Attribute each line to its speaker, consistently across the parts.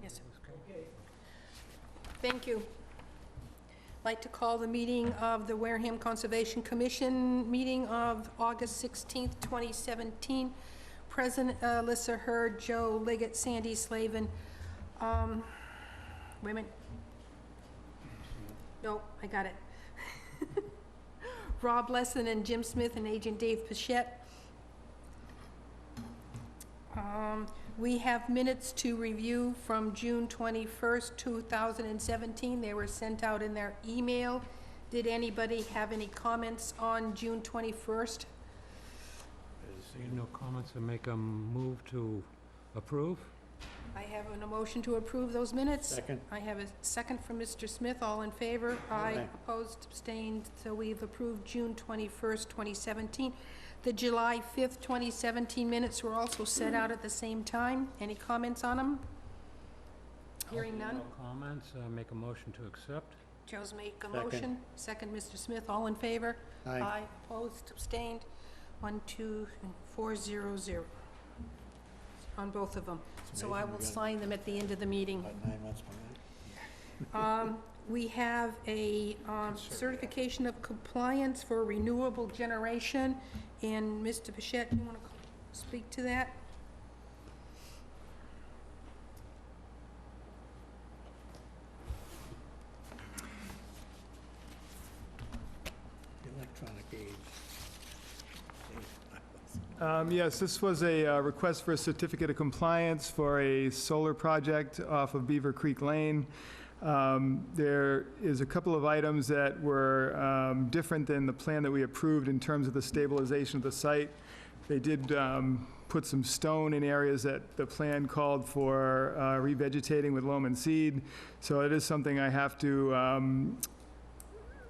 Speaker 1: Yes, sir. Thank you. I'd like to call the meeting of the Wareham Conservation Commission meeting of August 16th, 2017. Present, Alyssa Hurd, Joe Liggett, Sandy Slavin. Wait a minute. No, I got it. Rob Lesson and Jim Smith and Agent Dave Pichette. We have minutes to review from June 21st, 2017. They were sent out in their email. Did anybody have any comments on June 21st?
Speaker 2: Seeing no comments, I make a move to approve.
Speaker 1: I have a motion to approve those minutes.
Speaker 3: Second.
Speaker 1: I have a second from Mr. Smith. All in favor?
Speaker 3: Aye.
Speaker 1: Opposed, abstained. So we've approved June 21st, 2017. The July 5th, 2017 minutes were also set out at the same time. Any comments on them? Hearing none.
Speaker 2: No comments, I make a motion to accept.
Speaker 1: Joe's make a
Speaker 3: Second.
Speaker 1: motion. Second, Mr. Smith. All in favor?
Speaker 3: Aye.
Speaker 1: Opposed, abstained. 1, 2, and 4, 0, 0. On both of them. So I
Speaker 3: amazing
Speaker 1: will
Speaker 3: we got-
Speaker 1: sign them at the end of the meeting.
Speaker 3: About 9 months behind.
Speaker 1: We have a certification of compliance for renewable generation, and Mr. Pichette, you want to speak to that?
Speaker 3: The electronic age.
Speaker 4: Yes, this was a request for a certificate of compliance for a solar project off of Beaver Creek Lane. There is a couple of items that were different than the plan that we approved in terms of the stabilization of the site. They did put some stone in areas that the plan called for revegetating with loam and seed. So it is something I have to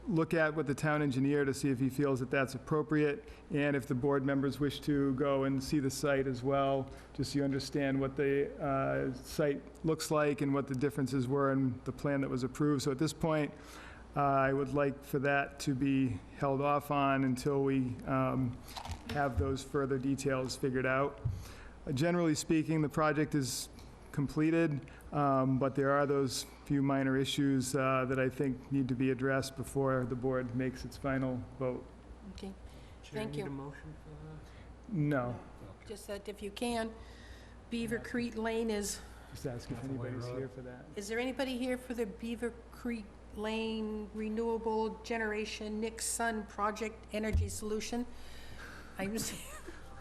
Speaker 4: look at with the town engineer to see if he feels that that's appropriate, and if the board members wish to go and see the site as well, just so you understand what the site looks like and what the differences were in the plan that was approved. So at this point, I would like for that to be held off on until we have those further details figured out. Generally speaking, the project is completed, but there are those few minor issues that I think need to be addressed before the board makes its final vote.
Speaker 1: Okay,
Speaker 2: Chair,
Speaker 1: Thank you.
Speaker 2: Need a motion for that?
Speaker 4: No,
Speaker 1: just that if you can, Beaver Creek Lane is,
Speaker 4: just ask if
Speaker 2: Hathaway
Speaker 4: anybody's
Speaker 2: Road.
Speaker 4: here for that.
Speaker 1: is there anybody here for the Beaver Creek Lane Renewable Generation Nixon Project Energy Solution? I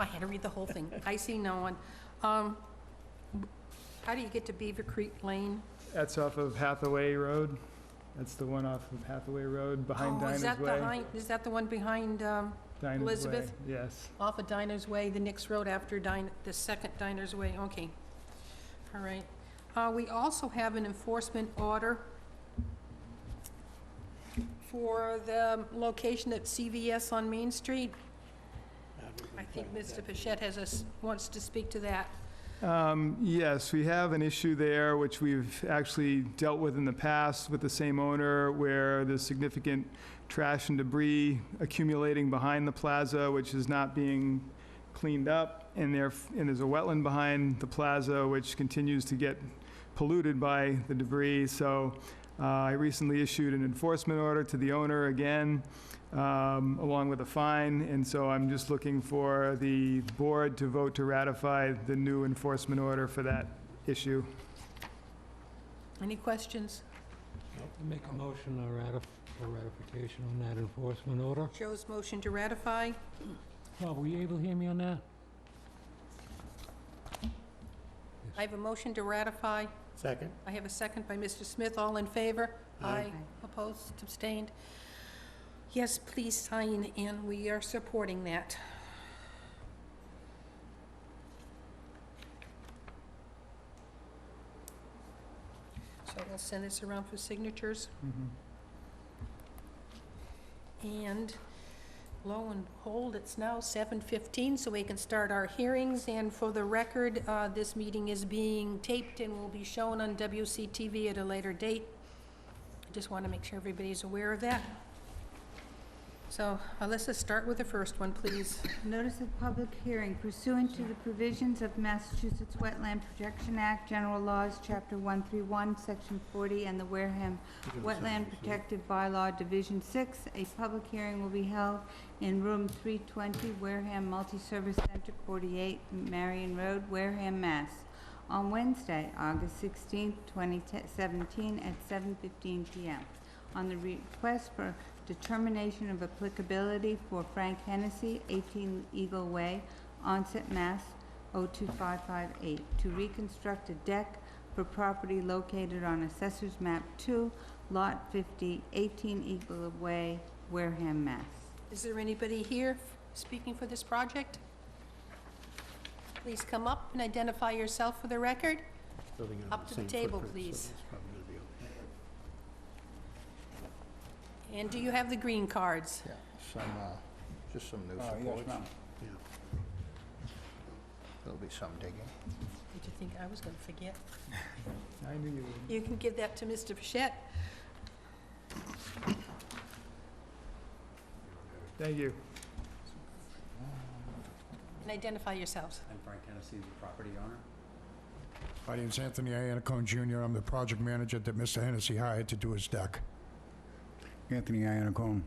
Speaker 1: had to read the whole thing. I see no one. How do you get to Beaver Creek Lane?
Speaker 4: That's off of Hathaway Road. That's the one off of Hathaway Road, behind
Speaker 1: Oh, is
Speaker 4: Diners
Speaker 1: that
Speaker 4: Way.
Speaker 1: behind, is that the one behind,
Speaker 4: Diners Way,
Speaker 1: Elizabeth?
Speaker 4: yes.
Speaker 1: off of Diners Way, the Nix Road after the second Diners Way? Okay. All right. We also have an enforcement order for the location at CVS on Main Street. I think Mr. Pichette wants to speak to that.
Speaker 4: Yes, we have an issue there, which we've actually dealt with in the past with the same owner, where there's significant trash and debris accumulating behind the plaza, which is not being cleaned up, and there's a wetland behind the plaza, which continues to get polluted by the debris. So I recently issued an enforcement order to the owner again, along with a fine, and so I'm just looking for the board to vote to ratify the new enforcement order for that issue.
Speaker 1: Any questions?
Speaker 2: Make a motion for ratification on that enforcement order.
Speaker 1: Joe's motion to ratify.
Speaker 2: Bob, were you able to hear me on that?
Speaker 1: I have a motion to ratify.
Speaker 3: Second.
Speaker 1: I have a second by Mr. Smith. All in favor?
Speaker 3: Aye.
Speaker 1: Opposed? Abstained? Yes, please sign, and we are supporting that. So we'll send this around for signatures. And lo and behold, it's now 7:15, so we can start our hearings. And for the record, this meeting is being taped and will be shown on WCTV at a later date. I just want to make sure everybody's aware of that. So, Alyssa, start with the first one, please.
Speaker 5: Notice of public hearing pursuant to the provisions of Massachusetts Wetland Protection Act, General Laws, Chapter 131, Section 40, and the Wareham Wetland Protective Bylaw, Division 6. A public hearing will be held in Room 320, Wareham Multi-Service Center, 48 Marion Road, Wareham, Mass. On Wednesday, August 16, 2017, at 7:15 p.m. On the request for determination of applicability for Frank Hennessy, 18 Eagle Way, Onset, Mass. 02558, to reconstruct a deck for property located on Assessor's Map 2, Lot 50, 18 Eagle Way, Wareham, Mass.
Speaker 1: Is there anybody here speaking for this project? Please come up and identify yourself for the record.
Speaker 3: Building on
Speaker 1: Up to the
Speaker 3: same
Speaker 1: table,
Speaker 3: footprint, so
Speaker 1: please.
Speaker 3: it's probably gonna be okay.
Speaker 1: And do you have the green cards?
Speaker 6: Yeah, just some new
Speaker 7: Yes,
Speaker 6: supports.
Speaker 7: ma'am.
Speaker 3: Yeah.
Speaker 6: There'll be some digging.
Speaker 1: Did you think I was going to forget?
Speaker 4: I knew you would.
Speaker 1: You can give that to Mr. Pichette.
Speaker 4: Thank you.
Speaker 1: And identify yourselves.
Speaker 8: I'm Frank Hennessy, the property owner.
Speaker 7: My name's Anthony Iannacone Jr. I'm the project manager that Mr. Hennessy hired to do his deck. Anthony Iannacone.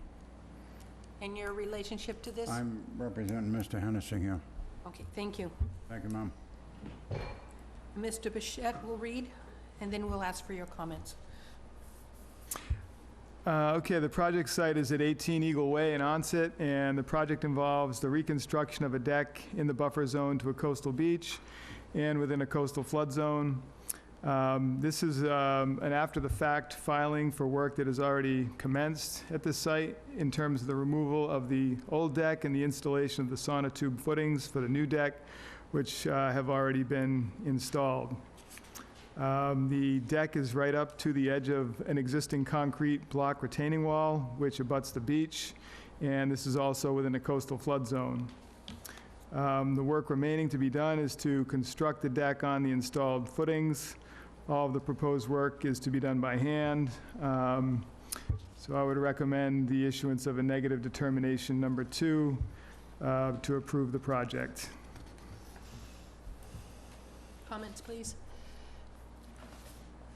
Speaker 1: And your relationship to this?
Speaker 7: I'm representing Mr. Hennessy here.
Speaker 1: Okay, thank you.
Speaker 7: Thank you, ma'am.
Speaker 1: Mr. Pichette will read, and then we'll ask for your comments.
Speaker 4: Okay, the project site is at 18 Eagle Way in Onset, and the project involves the reconstruction of a deck in the buffer zone to a coastal beach and within a coastal flood zone. This is an after-the-fact filing for work that has already commenced at this site in terms of the removal of the old deck and the installation of the sonotube footings for the new deck, which have already been installed. The deck is right up to the edge of an existing concrete block retaining wall, which abuts the beach, and this is also within a coastal flood zone. The work remaining to be done is to construct the deck on the installed footings. All of the proposed work is to be done by hand. So I would recommend the issuance of a negative determination number 2 to approve the project.
Speaker 1: Comments, please?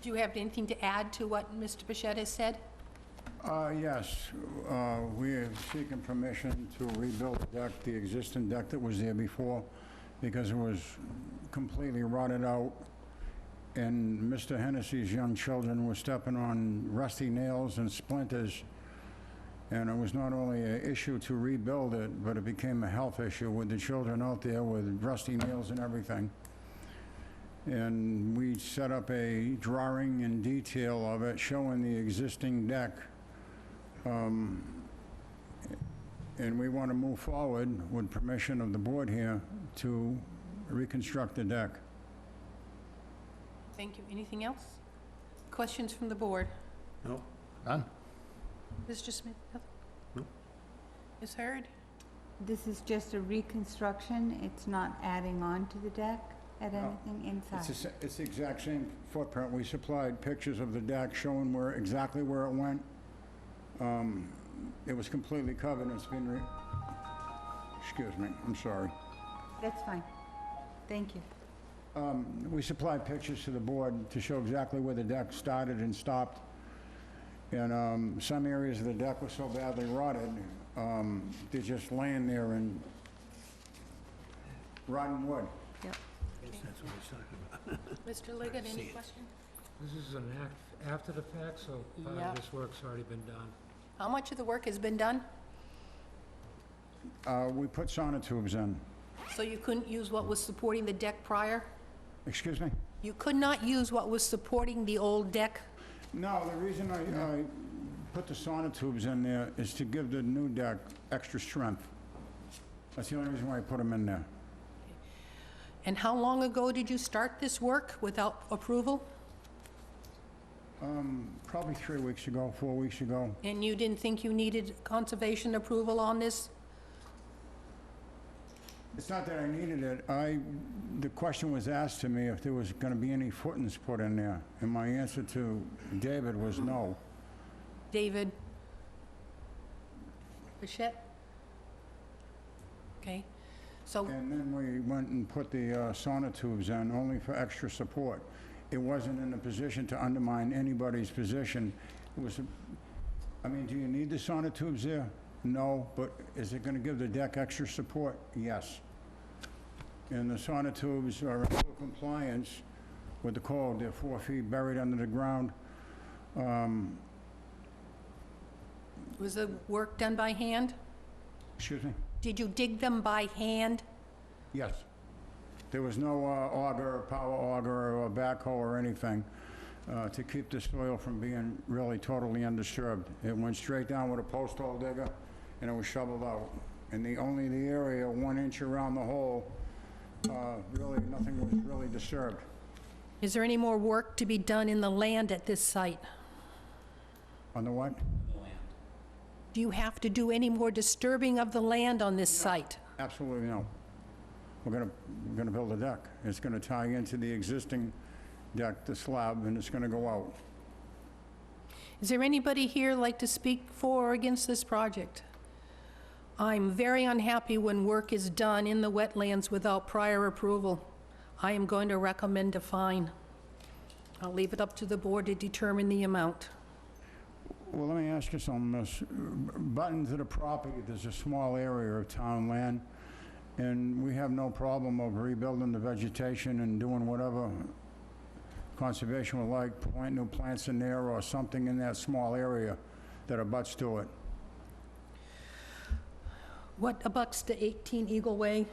Speaker 1: Do you have anything to add to what Mr. Pichette has said?
Speaker 7: Yes, we are seeking permission to rebuild the deck, the existing deck that was there before, because it was completely rotted out, and Mr. Hennessy's young children were stepping on rusty nails and splinters, and it was not only an issue to rebuild it, but it became a health issue with the children out there with rusty nails and everything. And we set up a drawing in detail of it showing the existing deck. And we want to move forward with permission of the board here to reconstruct the deck.
Speaker 1: Thank you. Anything else? Questions from the board?
Speaker 3: No?
Speaker 6: None?
Speaker 1: Mr. Smith? Nothing?
Speaker 3: No.
Speaker 1: Ms. Hurd?
Speaker 5: This is just a reconstruction, it's not adding on to the deck at anything inside.
Speaker 7: It's the exact same footprint. We supplied pictures of the deck showing exactly where it went. It was completely covered, it's been excuse me, I'm sorry.
Speaker 5: That's fine. Thank you.
Speaker 7: We supplied pictures to the board to show exactly where the deck started and stopped. And some areas of the deck were so badly rotted, they're just laying there in rotten wood.
Speaker 5: Yep.
Speaker 3: I guess that's what he's talking about.
Speaker 1: Mr. Liggett, any
Speaker 3: See it.
Speaker 1: question?
Speaker 2: This is an after the fact, so part
Speaker 1: Yeah.
Speaker 2: of this work's already been done.
Speaker 1: How much of the work has been done?
Speaker 7: We put sonotubes in.
Speaker 1: So you couldn't use what was supporting the deck prior?
Speaker 7: Excuse me?
Speaker 1: You could not use what was supporting the old deck?
Speaker 7: No, the reason I put the sonotubes in there is to give the new deck extra strength. That's the only reason why I put them in there.
Speaker 1: And how long ago did you start this work without approval?
Speaker 7: Probably 3 weeks ago, 4 weeks ago.
Speaker 1: And you didn't think you needed conservation approval on this?
Speaker 7: It's not that I needed it. The question was asked to me if there was going to be any footings put in there, and my answer to David was no.
Speaker 1: David? Bichette? Okay, so,
Speaker 7: And then we went and put the sonotubes in only for extra support. It wasn't in a position to undermine anybody's position. It was, I mean, do you need the sonotubes there? No, but is it gonna give the deck extra support? Yes. And the sonotubes are in full compliance with the code. They're 4 feet buried under the ground.
Speaker 1: was the work done by hand?
Speaker 7: Excuse me?
Speaker 1: Did you dig them by hand?
Speaker 7: Yes. There was no auger, power auger, or backhoe or anything to keep the soil from being really totally undisturbed. It went straight down with a post hole digger, and it was shoveled out. And the area 1 inch around the hole, really, nothing was really disturbed.
Speaker 1: Is there any more work to be done in the land at this site?
Speaker 7: On the what?
Speaker 8: The land.
Speaker 1: Do you have to do any more disturbing of the land on this site?
Speaker 7: Absolutely no. We're gonna build a deck. It's gonna tie into the existing deck, the slab, and it's gonna go out.
Speaker 1: Is there anybody here like to speak for or against this project? I'm very unhappy when work is done in the wetlands without prior approval. I am going to recommend a fine. I'll leave it up to the board to determine the amount.
Speaker 7: Well, let me ask you something, Miss. Button to the property, there's a small area of town land, and we have no problem of rebuilding the vegetation and doing whatever conservation would like, plant new plants in there or something in that small area that abuts to it.
Speaker 1: What abuts to 18 Eagle Way?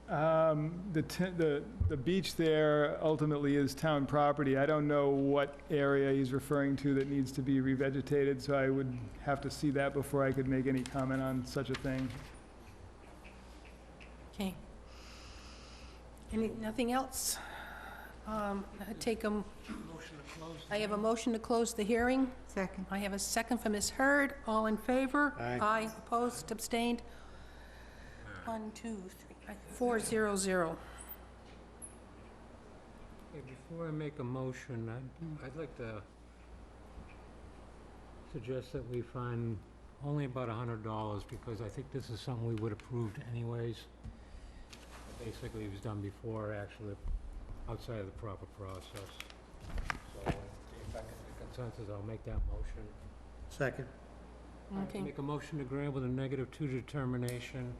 Speaker 4: The beach there ultimately is town property. I don't know what area he's referring to that needs to be revegetated, so I would have to see that before I could make any comment on such a thing.
Speaker 1: Okay. Nothing else? I have a motion to close the hearing.
Speaker 5: Second.
Speaker 1: I have a second from Ms. Hurd. All in favor?
Speaker 3: Aye.
Speaker 1: Opposed, abstained? 1, 2, 3, 4, 0, 0.
Speaker 2: Okay, before I make a motion, I'd like to suggest that we find only about $100, because I think this is something we would have approved anyways. Basically, it was done before, actually, outside of the proper process. So, if I can get consensus, I'll make that motion.
Speaker 3: Second.
Speaker 1: Okay.
Speaker 2: Make a motion to grant with a -2 determination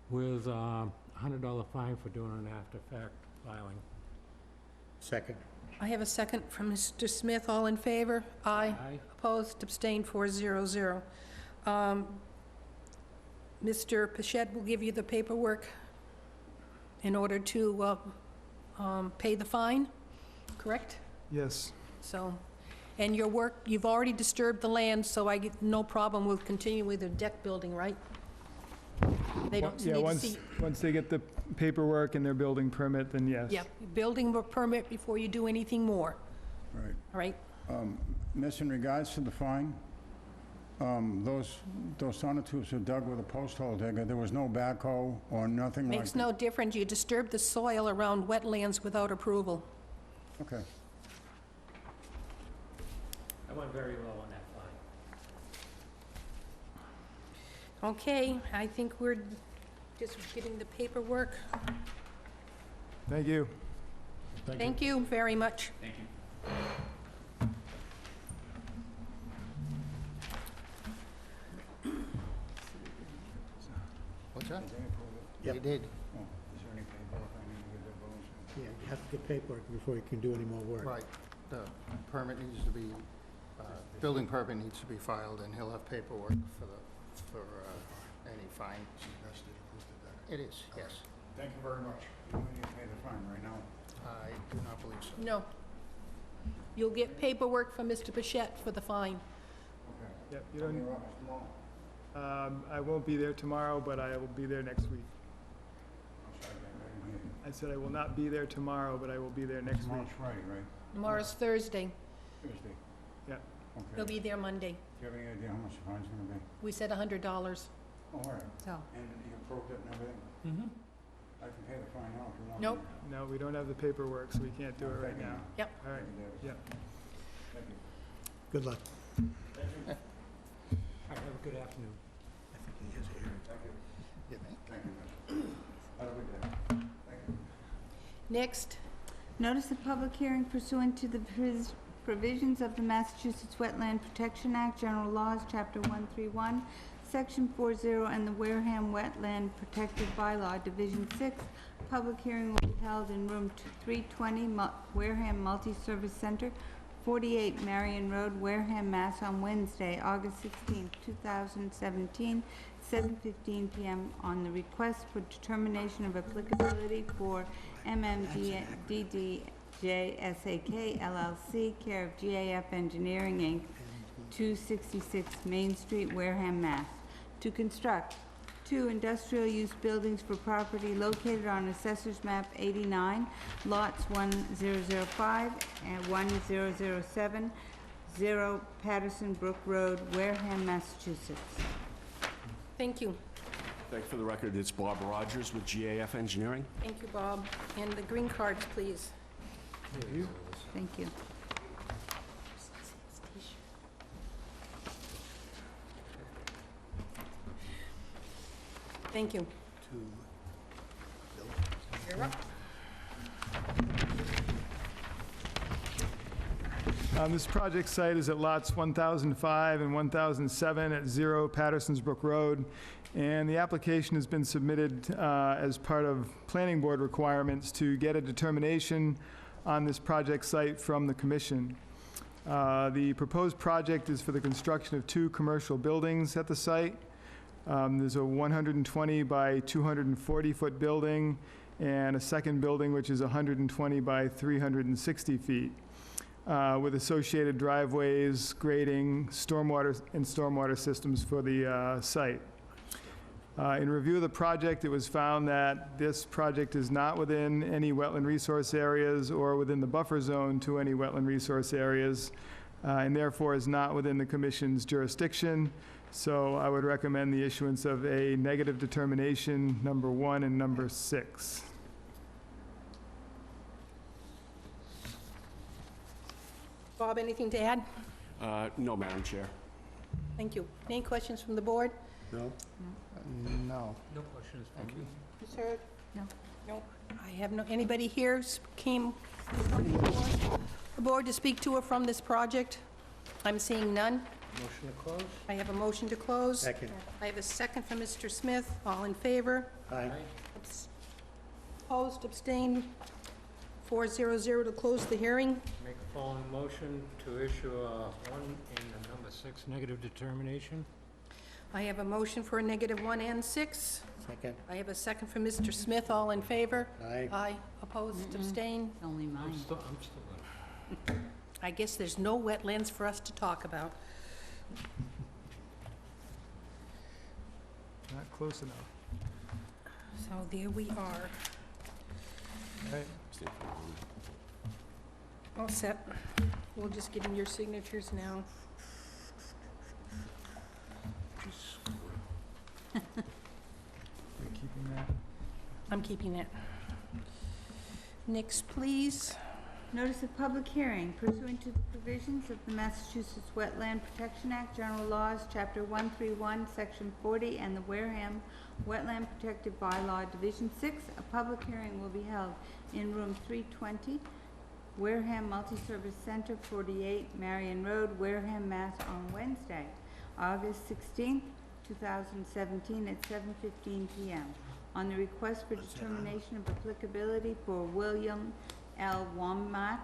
Speaker 2: with a $100 fine for doing an after-fact filing.
Speaker 3: Second.
Speaker 1: I have a second from Mr. Smith. All in favor? Aye.
Speaker 2: Aye?
Speaker 1: Opposed, abstained, 4, 0, 0. Mr. Pichette will give you the paperwork in order to pay the fine, correct?
Speaker 4: Yes.
Speaker 1: So, and your work, you've already disturbed the land, so I get no problem with continuing with the deck building, right? They don't
Speaker 4: Yeah,
Speaker 1: need to see,
Speaker 4: once they get the paperwork and their building permit, then yes.
Speaker 1: yeah, building a permit before you do anything more,
Speaker 7: Right.
Speaker 1: all right?
Speaker 7: Miss, in regards to the fine, those sonotubes were dug with a post hole digger. There was no backhoe or nothing like that.
Speaker 1: Makes no difference, you disturbed the soil around wetlands without approval.
Speaker 7: Okay.
Speaker 2: I went very low on that fine.
Speaker 1: Okay, I think we're just getting the paperwork.
Speaker 4: Thank you.
Speaker 1: Thank you very much.
Speaker 8: Thank you.
Speaker 6: What's that?
Speaker 3: Yep.
Speaker 6: They did.
Speaker 7: Oh, is there any paperwork I need to give the village?
Speaker 3: Yeah, you have to get paperwork before you can do any more work.
Speaker 6: Right. The permit needs to be, building permit needs to be filed, and he'll have paperwork for any fine. It is, yes.
Speaker 7: Thank you very much. You need to pay the fine right now.
Speaker 6: I do not believe so.
Speaker 1: No. You'll get paperwork from Mr. Pichette for the fine.
Speaker 7: Okay.
Speaker 4: Yep, you
Speaker 7: Tell me
Speaker 4: don't,
Speaker 7: your office tomorrow.
Speaker 4: I won't be there tomorrow, but I will be there next week.
Speaker 7: I'm sorry, I didn't hear you.
Speaker 4: I said I will not be there tomorrow, but I will be there next week.
Speaker 7: Tomorrow's Friday, right?
Speaker 1: Tomorrow's Thursday.
Speaker 7: Tuesday?
Speaker 4: Yeah.
Speaker 1: He'll
Speaker 7: Okay.
Speaker 1: be there Monday.
Speaker 7: Do you have any idea how much the fine's gonna be?
Speaker 1: We said $100.
Speaker 7: Oh, all right.
Speaker 1: So,
Speaker 7: And you approved it and everything?
Speaker 2: Mm-hmm.
Speaker 7: I can pay the fine now if you want.
Speaker 1: Nope.
Speaker 4: No, we don't have the paperwork, so we can't do it right now.
Speaker 1: Yep.
Speaker 4: All right,
Speaker 7: Thank you, Davis.
Speaker 4: yeah.
Speaker 7: Thank you.
Speaker 3: Good luck.
Speaker 2: I have a Good afternoon.
Speaker 3: I think he is here.
Speaker 6: You think?
Speaker 1: Next,
Speaker 5: Notice of public hearing pursuant to the provisions of the Massachusetts Wetland Protection Act, General Laws, Chapter 131, Section 40, and the Wareham Wetland Protected Bylaw, Division 6. Public hearing will be held in room 320, Wareham Multi-Service Center, 48 Marion Road, Wareham, Mass. On Wednesday, August 16, 2017, 7:15 p.m. on the request for determination of applicability for MMDDJSAK LLC, care of GAF Engineering, Inc., 266 Main Street, Wareham, Mass. To construct 2 industrial use buildings for property located on Assessor's Map 89, lots 1005 and 1007, 0 Patterson Brook Road, Wareham, Massachusetts.
Speaker 1: thank you.
Speaker 9: Thank you. For the record, it's Bob Rogers with GAF Engineering.
Speaker 1: Thank you, Bob. And the green cards, please.
Speaker 5: Thank you.
Speaker 1: Thank you. You're up.
Speaker 4: This project site is at lots 1005 and 1007 at 0 Patterson's Brook Road, and the application has been submitted as part of planning board requirements to get a determination on this project site from the commission. The proposed project is for the construction of 2 commercial buildings at the site. There's a 120 by 240-foot building and a second building which is 120 by 360 feet. With associated driveways, grading, stormwater systems for the site. In review of the project, it was found that this project is not within any wetland resource areas or within the buffer zone to any wetland resource areas, and therefore is not within the commission's jurisdiction. So I would recommend the issuance of a negative determination, number 1 and number 6.
Speaker 1: Bob, anything to add?
Speaker 9: No, Madam Chair.
Speaker 1: Thank you. Any questions from the board?
Speaker 3: No?
Speaker 6: No.
Speaker 2: No questions, thank you.
Speaker 1: Ms. Hurd?
Speaker 5: No.
Speaker 1: No. I have no, anybody here came before the board to speak to or from this project? I'm seeing none.
Speaker 2: Motion to close?
Speaker 1: I have a motion to close.
Speaker 3: Second.
Speaker 1: I have a second from Mr. Smith. All in favor?
Speaker 3: Aye.
Speaker 1: Opposed, abstained, 400 to close the hearing.
Speaker 2: Make a following motion to issue a 1 and a number 6 negative determination.
Speaker 1: I have a motion for a -1 and 6.
Speaker 3: Second.
Speaker 1: I have a second from Mr. Smith. All in favor?
Speaker 3: Aye.
Speaker 1: Aye. Opposed, abstained.
Speaker 5: Only
Speaker 2: I'm
Speaker 5: mine.
Speaker 2: still good.
Speaker 1: I guess there's no wetlands for us to talk about.
Speaker 4: Not close enough.
Speaker 1: So there we are.
Speaker 4: All right.
Speaker 1: All set. We'll just get in your signatures now.
Speaker 4: You're keeping that?
Speaker 1: I'm keeping that. Next, please.
Speaker 5: Notice of public hearing pursuant to the provisions of the Massachusetts Wetland Protection Act, General Laws, Chapter 131, Section 40, and the Wareham Wetland Protected Bylaw, Division 6. A public hearing will be held in room 320, Wareham Multi-Service Center, 48 Marion Road, Wareham, Mass. On Wednesday, August 16th, 2017 at 7:15 p.m. on the request for determination of applicability for William L. Womack,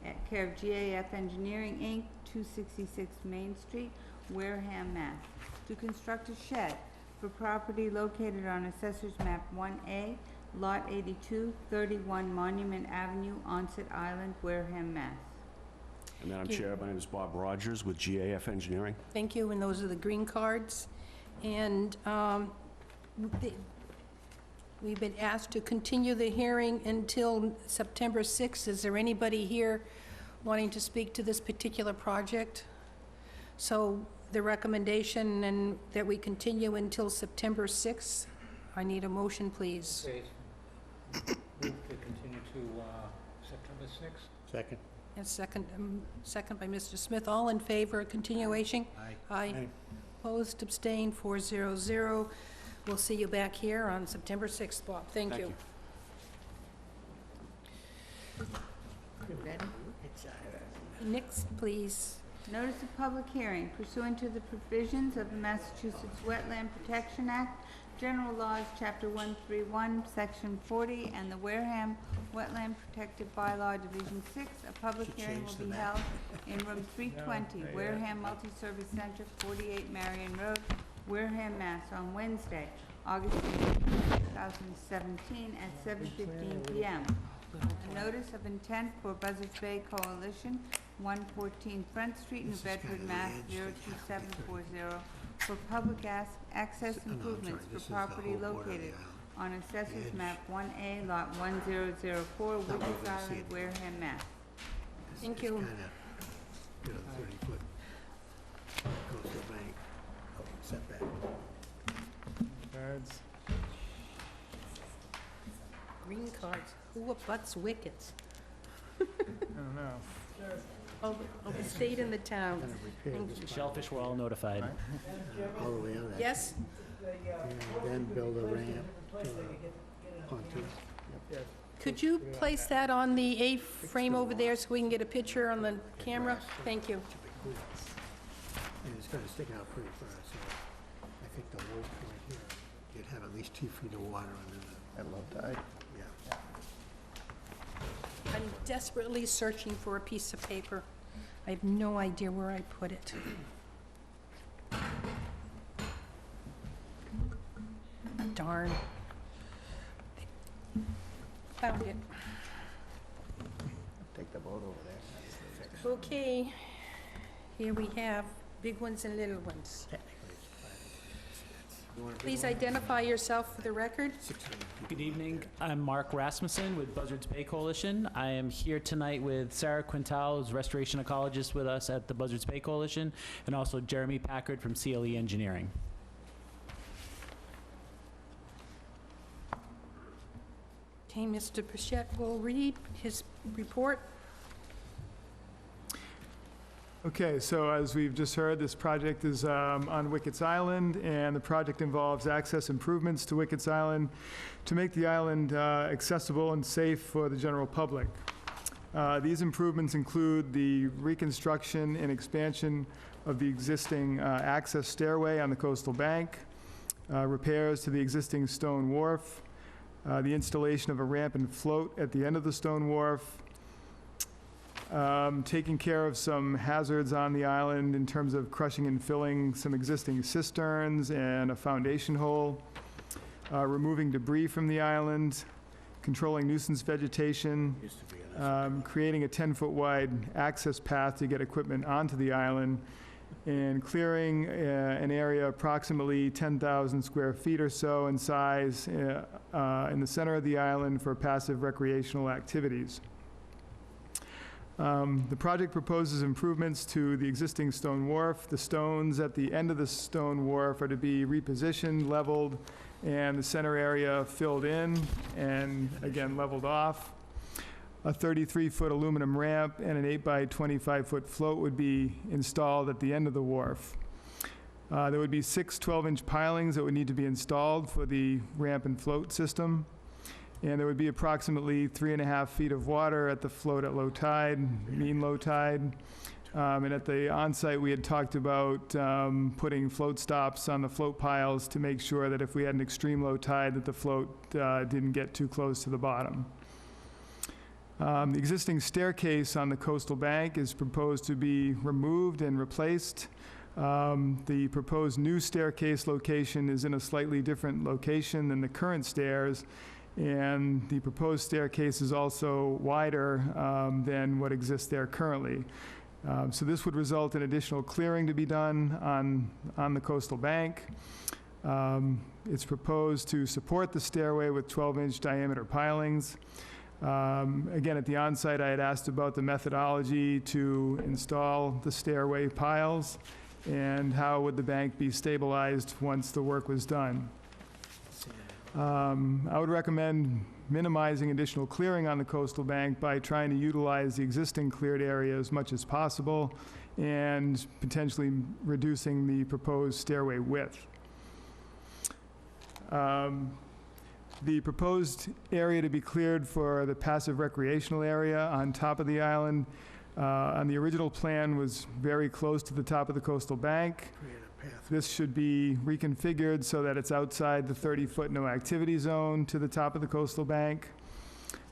Speaker 5: at care of GAF Engineering, Inc., 266 Main Street, Wareham, Mass., to construct a shed for property located on Assessor's Map 1A, Lot 82, 31 Monument Avenue, Onset Island, Wareham, Mass.
Speaker 9: Madam Chair, my name is Bob Rogers with GAF Engineering.
Speaker 1: Thank you, and those are the green cards. And we've been asked to continue the hearing until September 6th. Is there anybody here wanting to speak to this particular project? So the recommendation and that we continue until September 6th. I need a motion, please.
Speaker 2: Okay. Move to continue to September 6th.
Speaker 3: Second.
Speaker 1: And second by Mr. Smith. All in favor of continuation?
Speaker 8: Aye.
Speaker 1: Aye.
Speaker 3: Aye.
Speaker 1: Opposed, abstained, 400. We'll see you back here on September 6th, Bob. Thank you.
Speaker 5: Ready?
Speaker 1: Next, please.
Speaker 5: Notice of public hearing pursuant to the provisions of the Massachusetts Wetland Protection Act, General Laws, Chapter 131, Section 40, and the Wareham Wetland Protective Bylaw, Division 6. A public
Speaker 3: Should
Speaker 5: hearing
Speaker 3: change
Speaker 5: will
Speaker 3: the
Speaker 5: be
Speaker 3: map.
Speaker 5: held in room 320, Wareham Multi-Service Center, 48 Marion Road, Wareham, Mass, on Wednesday, August 18, 2017, at 7:15 p.m. A notice of intent for Buzzards Bay Coalition, 114 Front Street, New
Speaker 3: This is
Speaker 5: Bedford,
Speaker 3: kinda the
Speaker 5: Mass.
Speaker 3: edge,
Speaker 5: 02740, for public access
Speaker 3: No, I'm
Speaker 5: improvements
Speaker 3: sorry,
Speaker 5: for
Speaker 3: this is the
Speaker 5: property
Speaker 3: whole border of the
Speaker 5: located
Speaker 3: island.
Speaker 5: on Assessors
Speaker 3: edge.
Speaker 5: Map 1A, Lot 1004,
Speaker 3: Not
Speaker 5: Wiggles
Speaker 3: really gonna see
Speaker 5: Island,
Speaker 3: it.
Speaker 5: Wareham, Mass.
Speaker 1: Thank you.
Speaker 3: It's kinda, 30-foot coastal bank, setback.
Speaker 4: Cards.
Speaker 1: Green cards. Who abuts wickets?
Speaker 4: I don't know.
Speaker 1: Of the state and the town.
Speaker 3: Gonna repair this part
Speaker 8: Shellfish were all notified.
Speaker 3: all the way out.
Speaker 1: Yes?
Speaker 3: And then build a ramp to a pontoon.
Speaker 1: Could you place that on the A-frame over there so we can get a picture on the camera? Thank you.
Speaker 3: And it's gonna stick out pretty far, so I think the low point here, you'd have at least 2 feet of water under the,
Speaker 6: At low tide.
Speaker 3: yeah.
Speaker 1: I'm desperately searching for a piece of paper. I have no idea where I put it. Darn. Found it.
Speaker 6: Take the boat over there.
Speaker 1: Okay. Here we have big ones and little ones. Please identify yourself for the record.
Speaker 8: Good evening. I'm Mark Rasmussen with Buzzards Bay Coalition. I am here tonight with Sarah Quintal, who's restoration ecologist with us at the Buzzards Bay Coalition, and also Jeremy Packard from CLE Engineering.
Speaker 1: Okay, Mr. Pichette will read his report.
Speaker 4: Okay, so as we've just heard, this project is on Wickets Island, and the project involves access improvements to Wickets Island to make the island accessible and safe for the general public. These improvements include the reconstruction and expansion of the existing access stairway on the coastal bank, repairs to the existing stone wharf, the installation of a ramp and float at the end of the stone wharf, taking care of some hazards on the island in terms of crushing and filling some existing cisterns and a foundation hole, removing debris from the island, controlling nuisance vegetation,
Speaker 3: Used to be an
Speaker 4: creating a 10-foot wide access path to get equipment onto the island, and clearing an area approximately 10,000 square feet or so in size in the center of the island for passive recreational activities. The project proposes improvements to the existing stone wharf. The stones at the end of the stone wharf are to be repositioned, leveled, and the center area filled in and, again, leveled off. A 33-foot aluminum ramp and an 8-by-25-foot float would be installed at the end of the wharf. There would be 6 12-inch pilings that would need to be installed for the ramp and float system. And there would be approximately 3.5 feet of water at the float at low tide, mean low tide. And at the on-site, we had talked about putting float stops on the float piles to make sure that if we had an extreme low tide, that the float didn't get too close to the bottom. The existing staircase on the coastal bank is proposed to be removed and replaced. The proposed new staircase location is in a slightly different location than the current stairs, and the proposed staircase is also wider than what exists there currently. So this would result in additional clearing to be done on the coastal bank. It's proposed to support the stairway with 12-inch diameter pilings. Again, at the on-site, I had asked about the methodology to install the stairway piles and how would the bank be stabilized once the work was done. I would recommend minimizing additional clearing on the coastal bank by trying to utilize the existing cleared area as much as possible and potentially reducing the proposed stairway width. The proposed area to be cleared for the passive recreational area on top of the island on the original plan was very close to the top of the coastal bank.
Speaker 3: Create a path.
Speaker 4: This should be reconfigured so that it's outside the 30-foot no activity zone to the top of the coastal bank.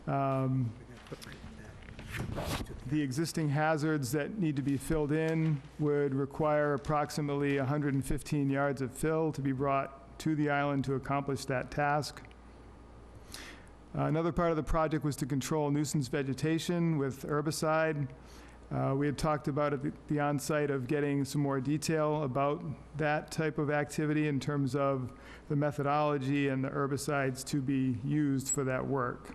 Speaker 3: We're gonna put that to
Speaker 4: The existing hazards that need to be filled in would require approximately 115 yards of fill to be brought to the island to accomplish that task. Another part of the project was to control nuisance vegetation with herbicide. We had talked about at the onsite of getting some more detail about that type of activity in terms of the methodology and the herbicides to be used for that work.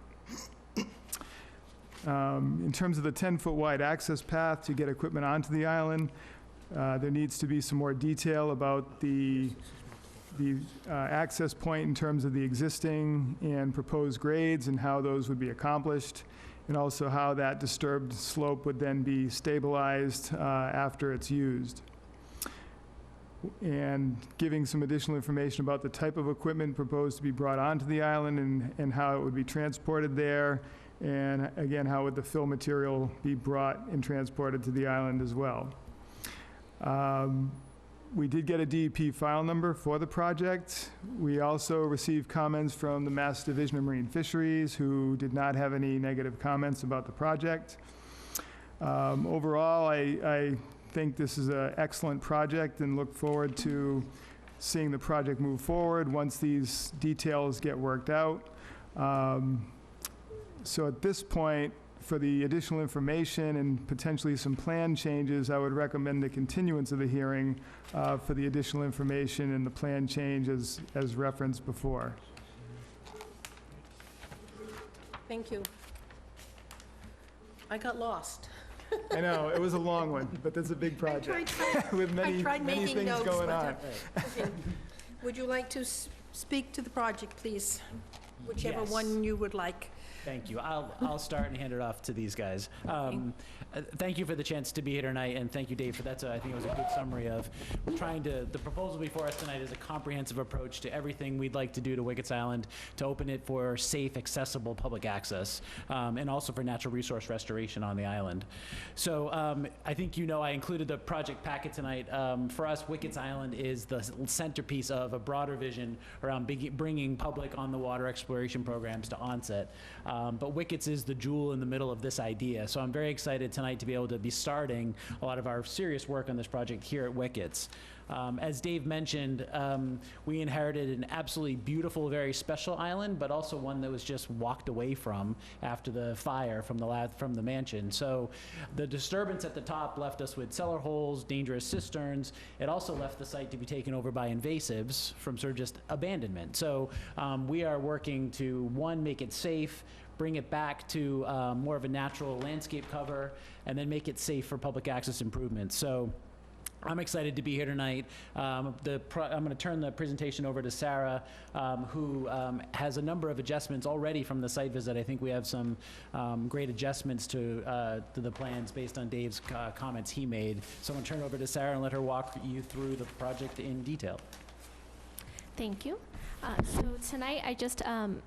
Speaker 4: In terms of the 10-foot wide access path to get equipment onto the island, there needs to be some more detail about the access point in terms of the existing and proposed grades and how those would be accomplished, and also how that disturbed slope would then be stabilized after it's used. And giving some additional information about the type of equipment proposed to be brought onto the island and how it would be transported there, and again, how would the fill material be brought and transported to the island as well. We did get a DEP file number for the project. We also received comments from the Mass Division of Marine Fisheries, who did not have any negative comments about the project. Overall, I think this is an excellent project and look forward to seeing the project move forward once these details get worked out. So at this point, for the additional information and potentially some plan changes, I would recommend the continuance of the hearing for the additional information and the plan change as referenced before.
Speaker 1: Thank you. I got lost.
Speaker 4: I know, it was a long one, but that's a big project with many
Speaker 1: tried
Speaker 4: many
Speaker 1: making
Speaker 4: things
Speaker 1: notes,
Speaker 4: going
Speaker 1: but,
Speaker 4: on.
Speaker 1: Okay. Would you like to speak to the project, please? Whichever
Speaker 8: Yes.
Speaker 1: one you would like.
Speaker 8: Thank you. I'll start and hand it off to these guys. Thank you for the chance to be here tonight, and thank you, Dave, for that. I think it was a good summary of the proposal before us tonight is a comprehensive approach to everything we'd like to do to Wickets Island to open it for safe, accessible public access, and also for natural resource restoration on the island. So I think you know I included the project packet tonight. For us, Wickets Island is the centerpiece of a broader vision around bringing public on-the-water exploration programs to onset. But Wickets is the jewel in the middle of this idea. So I'm very excited tonight to be able to be starting a lot of our serious work on this project here at Wickets. As Dave mentioned, we inherited an absolutely beautiful, very special island, but also one that was just walked away from after the fire from the mansion. So the disturbance at the top left us with cellar holes, dangerous cisterns. It also left the site to be taken over by invasives from sort of just abandonment. So we are working to, one, make it safe, bring it back to more of a natural landscape cover, and then make it safe for public access improvements. So I'm excited to be here tonight. I'm going to turn the presentation over to Sarah, who has a number of adjustments already from the site visit. I think we have some great adjustments to the plans based on Dave's comments he made. So I'm going to turn it over to Sarah and let her walk you through the project in detail.
Speaker 10: Thank you. So tonight I just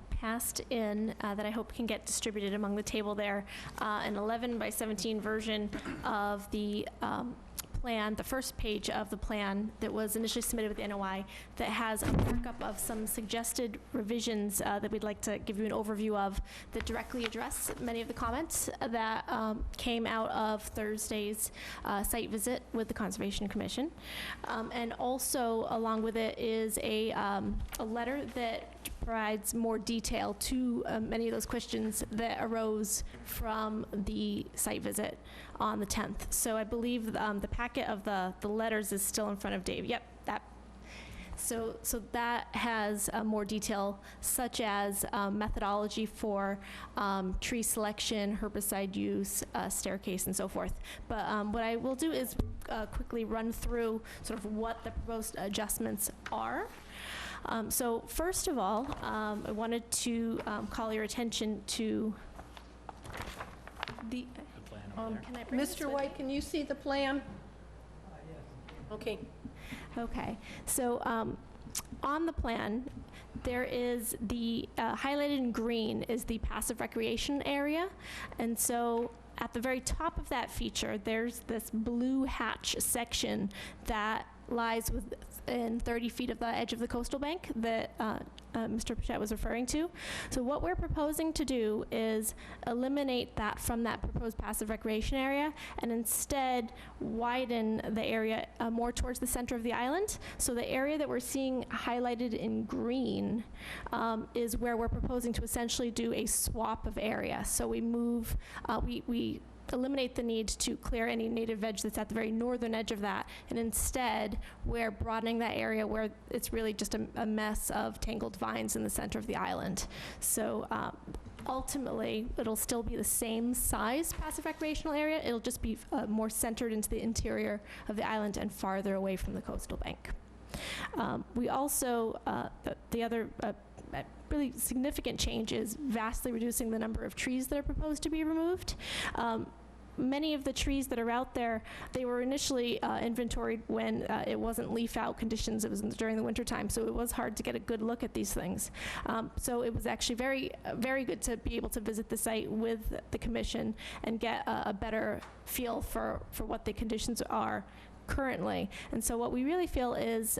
Speaker 10: passed in, that I hope can get distributed among the table there, an 11 by 17 version of the plan, the first page of the plan that was initially submitted with the NOI, that has a markup of some suggested revisions that we'd like to give you an overview of that directly address many of the comments that came out of Thursday's site visit with the Conservation Commission. And also along with it is a letter that provides more detail to many of those questions that arose from the site visit on the 10th. So I believe the packet of the letters is still in front of Dave. Yep, that. So that has more detail, such as methodology for tree selection, herbicide use, staircase, and so forth. But what I will do is quickly run through sort of what the proposed adjustments are. So first of all, I wanted to call your attention to the, can I bring this
Speaker 1: Mr.
Speaker 10: with
Speaker 1: White, can you see the plan? Okay.
Speaker 10: Okay, so on the plan, there is the highlighted in green is the passive recreation area. And so at the very top of that feature, there's this blue hatch section that lies within 30 feet of the edge of the coastal bank that Mr. Pichette was referring to. So what we're proposing to do is eliminate that from that proposed passive recreation area and instead widen the area more towards the center of the island. So the area that we're seeing highlighted in green is where we're proposing to essentially do a swap of area. So we move, we eliminate the need to clear any native veg that's at the very northern edge of that, and instead we're broadening that area where it's really just a mess of tangled vines in the center of the island. So ultimately it'll still be the same size passive recreational area, it'll just be more centered into the interior of the island and farther away from the coastal bank. We also, the other really significant change is vastly reducing the number of trees that are proposed to be removed. Many of the trees that are out there, they were initially inventoried when it wasn't leaf out conditions, it was during the winter time, so it was hard to get a good look at these things. So it was actually very good to be able to visit the site with the commission and get a better feel for what the conditions are currently. And so what we really feel is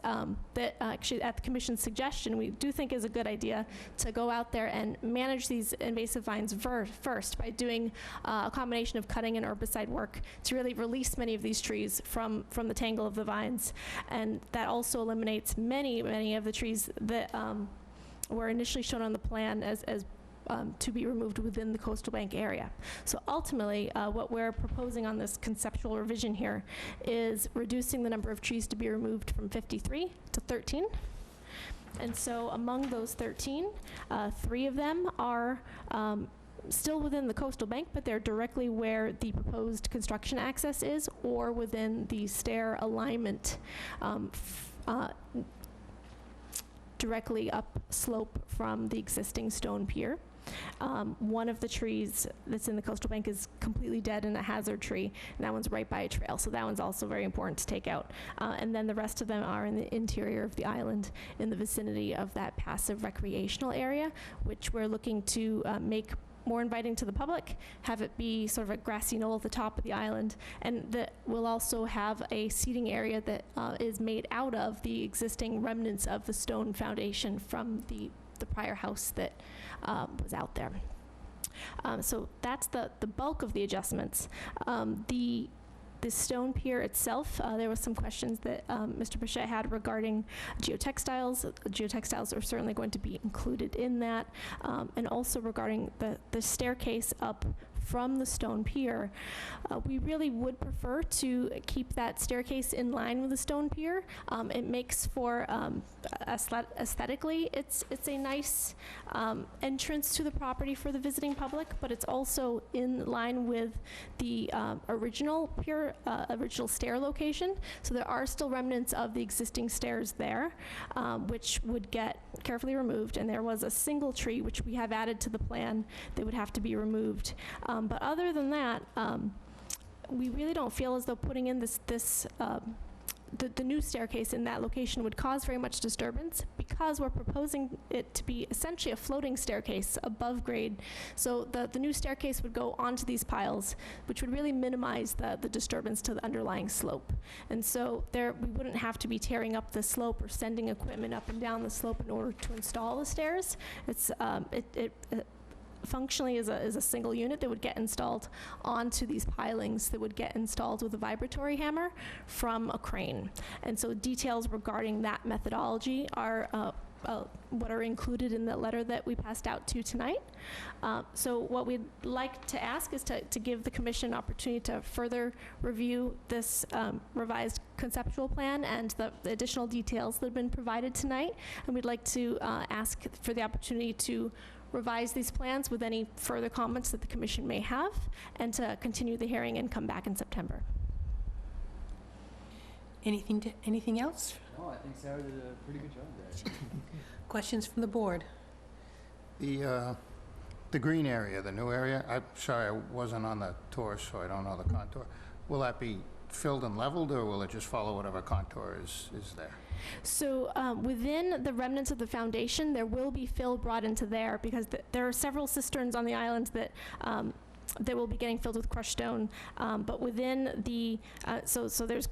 Speaker 10: that actually at the commission's suggestion, we do think is a good idea to go out there and manage these invasive vines first by doing a combination of cutting and herbicide work to really release many of these trees from the tangle of the vines. And that also eliminates many of the trees that were initially shown on the plan as to be removed within the coastal bank area. So ultimately, what we're proposing on this conceptual revision here is reducing the number of trees to be removed from 53 to 13. And so among those 13, 3 of them are still within the coastal bank, but they're directly where the proposed construction access is, or within the stair alignment directly upslope from the existing stone pier. One of the trees that's in the coastal bank is completely dead and a hazard tree, and that one's right by a trail, so that one's also very important to take out. And then the rest of them are in the interior of the island in the vicinity of that passive recreational area, which we're looking to make more inviting to the public, have it be sort of a grassy knoll at the top of the island, and that will also have a seating area that is made out of the existing remnants of the stone foundation from the prior house that was out there. So that's the bulk of the adjustments. The stone pier itself, there was some questions that Mr. Pichette had regarding geotextiles. Geotextiles are certainly going to be included in that, and also regarding the staircase up from the stone pier. We really would prefer to keep that staircase in line with the stone pier. It makes for aesthetically, it's a nice entrance to the property for the visiting public, but it's also in line with the original pier, original stair location. So there are still remnants of the existing stairs there, which would get carefully removed, and there was a single tree which we have added to the plan that would have to be removed. But other than that, we really don't feel as though putting in the new staircase in that location would cause very much disturbance, because we're proposing it to be essentially a floating staircase above grade. So the new staircase would go onto these piles, which would really minimize the disturbance to the underlying slope. And so we wouldn't have to be tearing up the slope or sending equipment up and down the slope in order to install the stairs. It's functionally is a single unit that would get installed onto these pilings that would get installed with a vibratory hammer from a crane. And so details regarding that methodology are what are included in the letter that we passed out to tonight. So what we'd like to ask is to give the commission an opportunity to further review this revised conceptual plan and the additional details that have been provided tonight. And we'd like to ask for the opportunity to revise these plans with any further comments that the commission may have, and to continue the hearing and come back in September.
Speaker 1: Anything else?
Speaker 11: Oh, I think Sarah did a pretty good job there.
Speaker 1: Questions from the board?
Speaker 6: The green area, the new area, I'm sorry, I wasn't on the tour, so I don't know the contour. Will that be filled and leveled, or will it just follow whatever contour is there?
Speaker 10: So within the remnants of the foundation, there will be fill brought into there because there are several cisterns on the island that that will be getting filled with crushed stone. But within the, so there's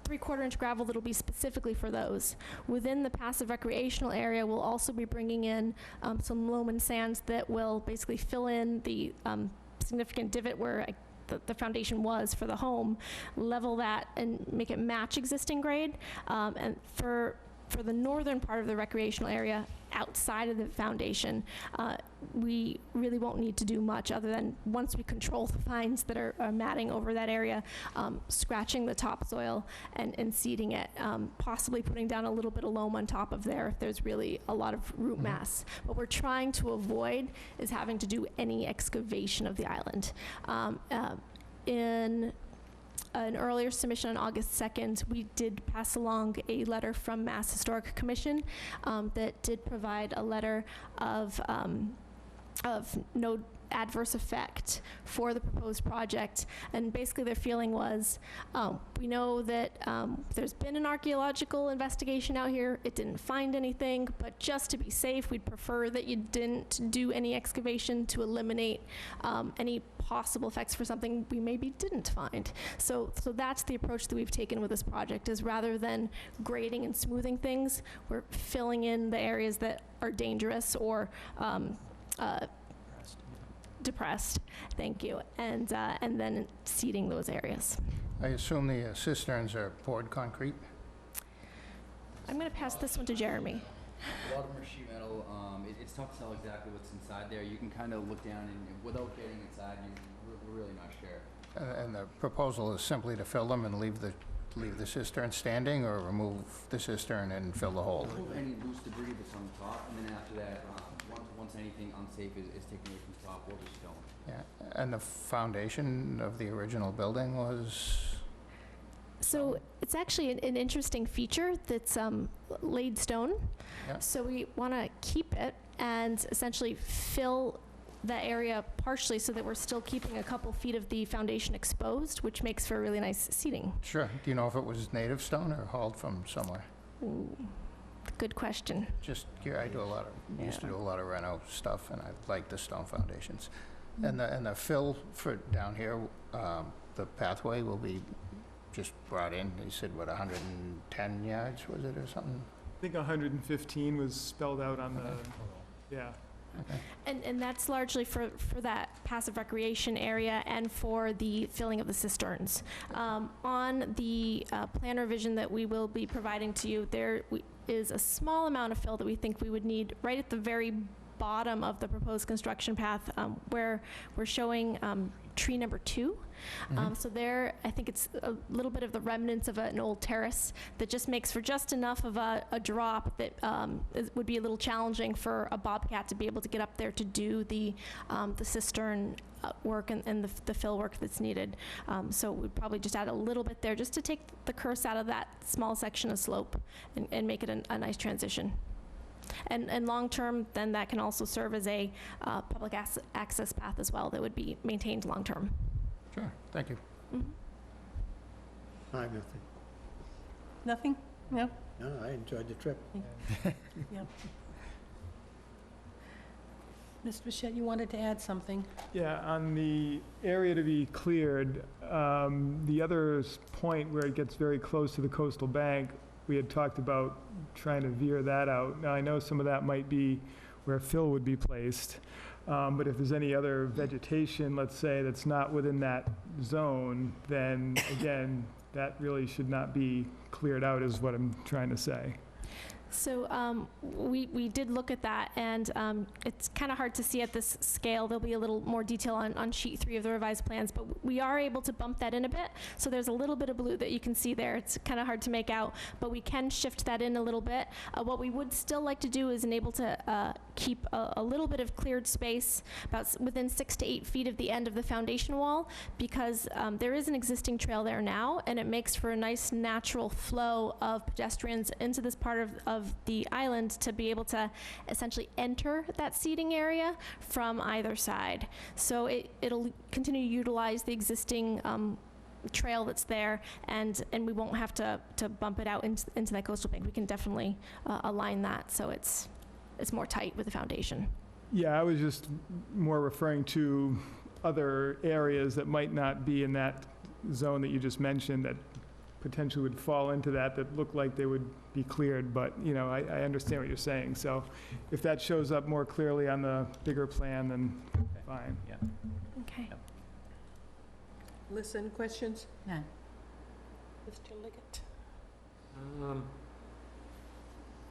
Speaker 10: 3/4-inch gravel that'll be specifically for those. Within the passive recreational area, we'll also be bringing in some loam and sands that will basically fill in the significant divot where the foundation was for the home, level that and make it match existing grade. And for the northern part of the recreational area, outside of the foundation, we really won't need to do much other than once we control the vines that are matting over that area, scratching the topsoil and seeding it, possibly putting down a little bit of loam on top of there if there's really a lot of root mass. What we're trying to avoid is having to do any excavation of the island. In an earlier submission on August 2nd, we did pass along a letter from Mass Historic Commission that did provide a letter of no adverse effect for the proposed project. And basically their feeling was, we know that there's been an archaeological investigation out here. It didn't find anything, but just to be safe, we'd prefer that you didn't do any excavation to eliminate any possible effects for something we maybe didn't find. So that's the approach that we've taken with this project, is rather than grading and smoothing things, we're filling in the areas that are dangerous or depressed, thank you, and then seeding those areas.
Speaker 6: I assume the cisterns are poured concrete?
Speaker 10: I'm going to pass this one to Jeremy.
Speaker 11: A lot of them are sheet metal. It's tough to tell exactly what's inside there. You can kind of look down and without getting inside, we're really not sure.
Speaker 6: And the proposal is simply to fill them and leave the cistern standing, or remove the cistern and fill the hole?
Speaker 11: Remove any loose debris that's on the top, and then after that, once anything unsafe is taken away from the top, we'll just stone.
Speaker 6: Yeah, and the foundation of the original building was?
Speaker 10: So it's actually an interesting feature that's laid stone.
Speaker 6: Yeah.
Speaker 10: So we want to keep it and essentially fill that area partially so that we're still keeping a couple feet of the foundation exposed, which makes for really nice seating.
Speaker 6: Sure. Do you know if it was native stone or hauled from somewhere?
Speaker 10: Ooh, good question.
Speaker 6: Just, I do used to do a lot of reno stuff, and I like the stone foundations. And the fill for down here, the pathway will be just brought in, you said, what, 110 yards, was it, or something?
Speaker 4: I think 115 was spelled out on the, yeah.
Speaker 6: Okay.
Speaker 10: And that's largely for that passive recreation area and for the filling of the cisterns. On the plan revision that we will be providing to you, there is a small amount of fill that we think we would need right at the very bottom of the proposed construction path, where we're showing tree number 2. So there, I think it's a little bit of the remnants of an old terrace that just makes for just enough of a drop that would be a little challenging for a bobcat to be able to get up there to do the cistern work and the fill work that's needed. So we'd probably just add a little bit there just to take the curse out of that small section of slope and make it a nice transition. And long-term, then that can also serve as a public access path as well that would be maintained long-term.
Speaker 6: Sure, thank you.
Speaker 3: I have nothing.
Speaker 1: Nothing? No?
Speaker 3: No, I enjoyed the trip.
Speaker 1: Yeah. Mr. Bichette, you wanted to add something?
Speaker 4: Yeah, on the area to be cleared, the other point where it gets very close to the coastal bank, we had talked about trying to veer that out. Now, I know some of that might be where fill would be placed, but if there's any other vegetation, let's say, that's not within that zone, then again, that really should not be cleared out, is what I'm trying to say.
Speaker 10: So we did look at that, and it's kind of hard to see at this scale. There'll be a little more detail on sheet 3 of the revised plans, but we are able to bump that in a bit. So there's a little bit of blue that you can see there. It's kind of hard to make out, but we can shift that in a little bit. What we would still like to do is enable to keep a little bit of cleared space about within 6 to 8 feet of the end of the foundation wall, because there is an existing trail there now, and it makes for a nice natural flow of pedestrians into this part of the island to be able to essentially enter that seating area from either side. So it'll continue to utilize the existing trail that's there, and we won't have to bump it out into that coastal bank. We can definitely align that so it's more tight with the foundation.
Speaker 4: Yeah, I was just more referring to other areas that might not be in that zone that you just mentioned that potentially would fall into that look like they would be cleared, but, you know, I understand what you're saying. So if that shows up more clearly on the bigger plan, then fine.
Speaker 8: Yeah.
Speaker 10: Okay.
Speaker 8: Yep.
Speaker 1: Listen, questions?
Speaker 5: None.
Speaker 1: Mr. Liggett?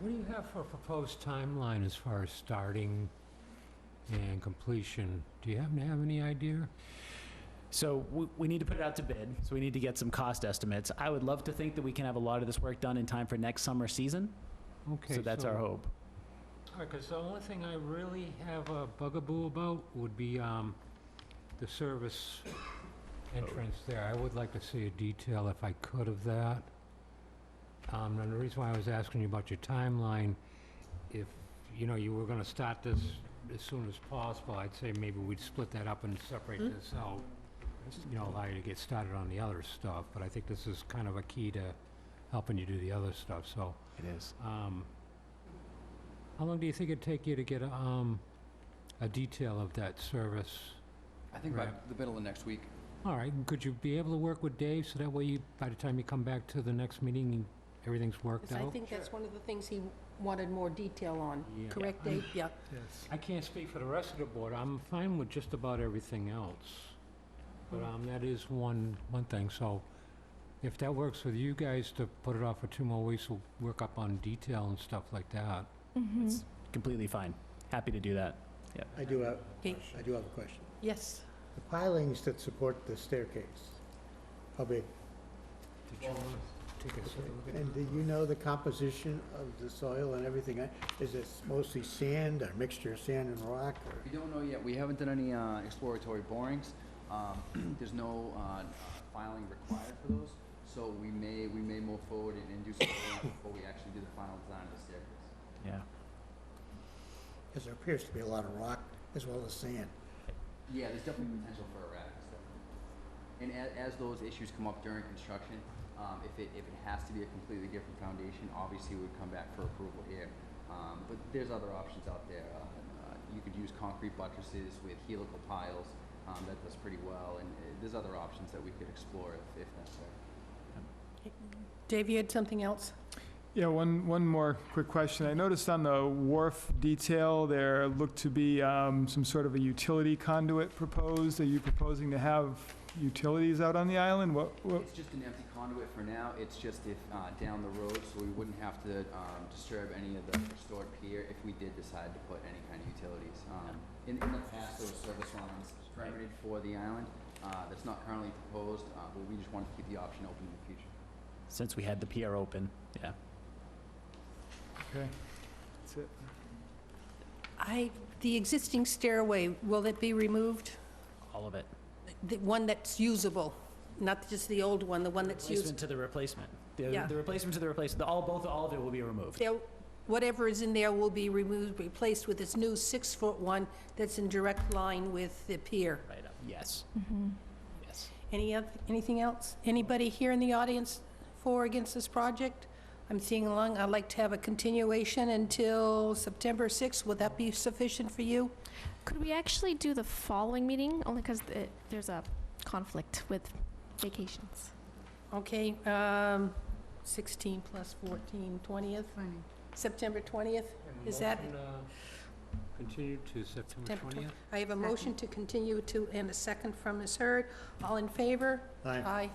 Speaker 2: What do you have for a proposed timeline as far as starting and completion? Do you happen to have any idea?
Speaker 8: So we need to put it out to bid, so we need to get some cost estimates. I would love to think that we can have a lot of this work done in time for next summer season,
Speaker 2: Okay.
Speaker 8: so that's our hope.
Speaker 2: All right, because the only thing I really have a bugaboo about would be the service entrance there. I would like to see a detail, if I could, of that. And the reason why I was asking you about your timeline, if, you know, you were gonna start this as soon as possible, I'd say maybe we'd split that up and separate this out. You know, allow you to get started on the other stuff, but I think this is kind of a key to helping you do the other stuff, so.
Speaker 8: It is.
Speaker 2: How long do you think it'd take you to get a detail of that service?
Speaker 11: I think by
Speaker 2: Right.
Speaker 11: the middle of next week.
Speaker 2: All right, could you be able to work with Dave, so that way you, by the time you come back to the next meeting, everything's worked
Speaker 1: Because I
Speaker 2: out?
Speaker 1: think that's one of the things he wanted more detail on.
Speaker 2: Yeah.
Speaker 1: Correct, Dave? Yeah.
Speaker 4: Yes.
Speaker 2: I can't speak for the rest of the board, I'm fine with just about everything else. But that is one thing, so if that works with you guys to put it off for 2 more weeks, we'll work up on detail and stuff like that.
Speaker 8: It's completely fine. Happy to do that.
Speaker 3: I do have
Speaker 1: Okay.
Speaker 3: a question.
Speaker 1: Yes.
Speaker 3: The pilings that support the staircase, how big?
Speaker 2: Did you want to take a look at
Speaker 3: And do you know the composition of the soil and everything? Is it mostly sand, or mixture of sand and rock, or?
Speaker 11: We don't know yet. We haven't done any exploratory borings. There's no filing required for those, so we may move forward and do some boring before we actually do the final design of the staircase.
Speaker 8: Yeah.
Speaker 3: Because there appears to be a lot of rock as well as sand.
Speaker 11: Yeah, there's definitely potential for erratics, definitely. And as those issues come up during construction, if it has to be a completely different foundation, obviously we would come back for approval here. But there's other options out there. You could use concrete buttresses with helical piles. That does pretty well, and there's other options that we could explore if necessary.
Speaker 1: Dave, you had something else?
Speaker 4: Yeah, one more quick question. I noticed on the wharf detail, there looked to be some sort of a utility conduit proposed. Are you proposing to have utilities out on the island? What?
Speaker 11: It's just an empty conduit for now. It's just if down the road, so we wouldn't have to disturb any of the restored pier if we did decide to put any kind of utilities. In the past, there were service lines permitted for the island. That's not currently proposed, but we just wanted to keep the option open in the future.
Speaker 8: Since we had the pier open, yeah.
Speaker 4: Okay, that's it.
Speaker 1: The existing stairway, will it be removed?
Speaker 8: All of it.
Speaker 1: The one that's usable, not just the old one, the one that's used?
Speaker 8: Replacement to the replacement.
Speaker 1: Yeah.
Speaker 8: The replacement to the replacement. All of it will be removed.
Speaker 1: Whatever is in there will be removed, replaced with this new 6-foot one that's in direct line with the pier.
Speaker 8: Right up. Yes. Yes.
Speaker 1: Anything else? Anybody here in the audience for or against this project? I'm seeing along, I'd like to have a continuation until September 6th. Would that be sufficient for you?
Speaker 10: Could we actually do the following meeting, only because there's a conflict with vacations?
Speaker 1: Okay, 16 plus 14, 20th? September 20th? Is that?
Speaker 2: Continue to September 20th?
Speaker 1: I have a motion to continue to, and a second from Ms. Hurd. All in favor?
Speaker 3: Aye.
Speaker 1: Aye.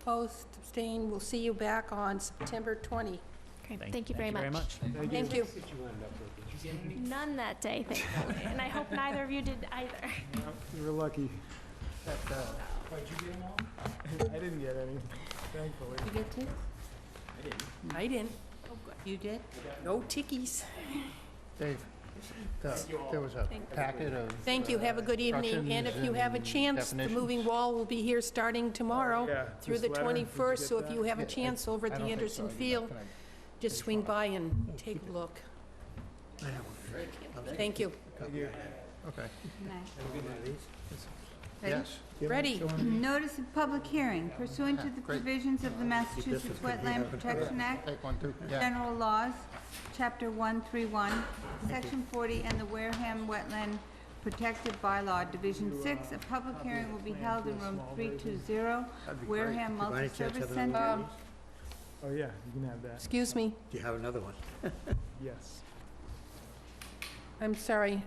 Speaker 1: Opposed, abstained. We'll see you back on September 20.
Speaker 10: Okay, thank you very much.
Speaker 1: Thank you.
Speaker 2: What did you end up with? Did you get any?
Speaker 10: None that day, thankfully, and I hope neither of you did either.
Speaker 4: You were lucky.
Speaker 2: Did you get them all?
Speaker 4: I didn't get any, thankfully.
Speaker 1: You get two? I didn't. Oh, good. You did? No tickies.
Speaker 3: Dave,
Speaker 6: There was a packet of.
Speaker 1: Thank you, have a good evening, and if you have a chance, the moving wall will be here starting tomorrow
Speaker 4: Yeah,
Speaker 1: through the
Speaker 4: this letter, did you
Speaker 1: 21st, so
Speaker 4: get
Speaker 1: if you have a
Speaker 6: Yeah,
Speaker 1: chance over at
Speaker 6: I
Speaker 1: the
Speaker 6: don't think
Speaker 1: Anderson
Speaker 6: so.
Speaker 1: Field,
Speaker 6: Can I-
Speaker 1: just swing by and take a look.
Speaker 3: I have one.
Speaker 1: Thank you.
Speaker 6: Okay.
Speaker 5: Ready?
Speaker 6: Yes.
Speaker 1: Ready?
Speaker 5: Notice of public hearing pursuant to the
Speaker 6: great.
Speaker 5: provisions of the Massachusetts Wetland Protection Act,
Speaker 6: Take one, too. Yeah.
Speaker 5: General Laws, Chapter 131, Section 40, and the Wareham Wetland Protective Bylaw, Division 6. A public hearing will be held in room 320, Wareham
Speaker 3: Do you by any chance
Speaker 5: Multi-Service
Speaker 3: have another
Speaker 5: Center.
Speaker 3: one of
Speaker 4: Oh, yeah, you can have that,
Speaker 1: Excuse me,
Speaker 3: these? Do you have another one?
Speaker 4: yes.
Speaker 1: I'm sorry.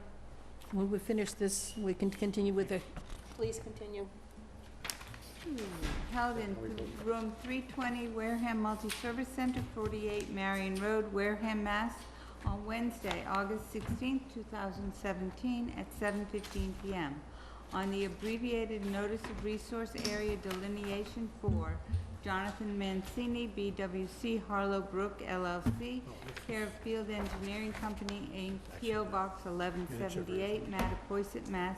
Speaker 1: When we finish this, we can continue with the, please continue.
Speaker 5: Held in room 320, Wareham Multi-Service Center, 48 Marion Road, Wareham, Mass, on Wednesday, August 16, 2017, at 7:15 p.m. On the abbreviated Notice of Resource Area Delineation for Jonathan Mancini, BWC Harlow Brook LLC, care of Field Engineering Company, Inc., P.O. Box 1178, Mattapoisett, Mass.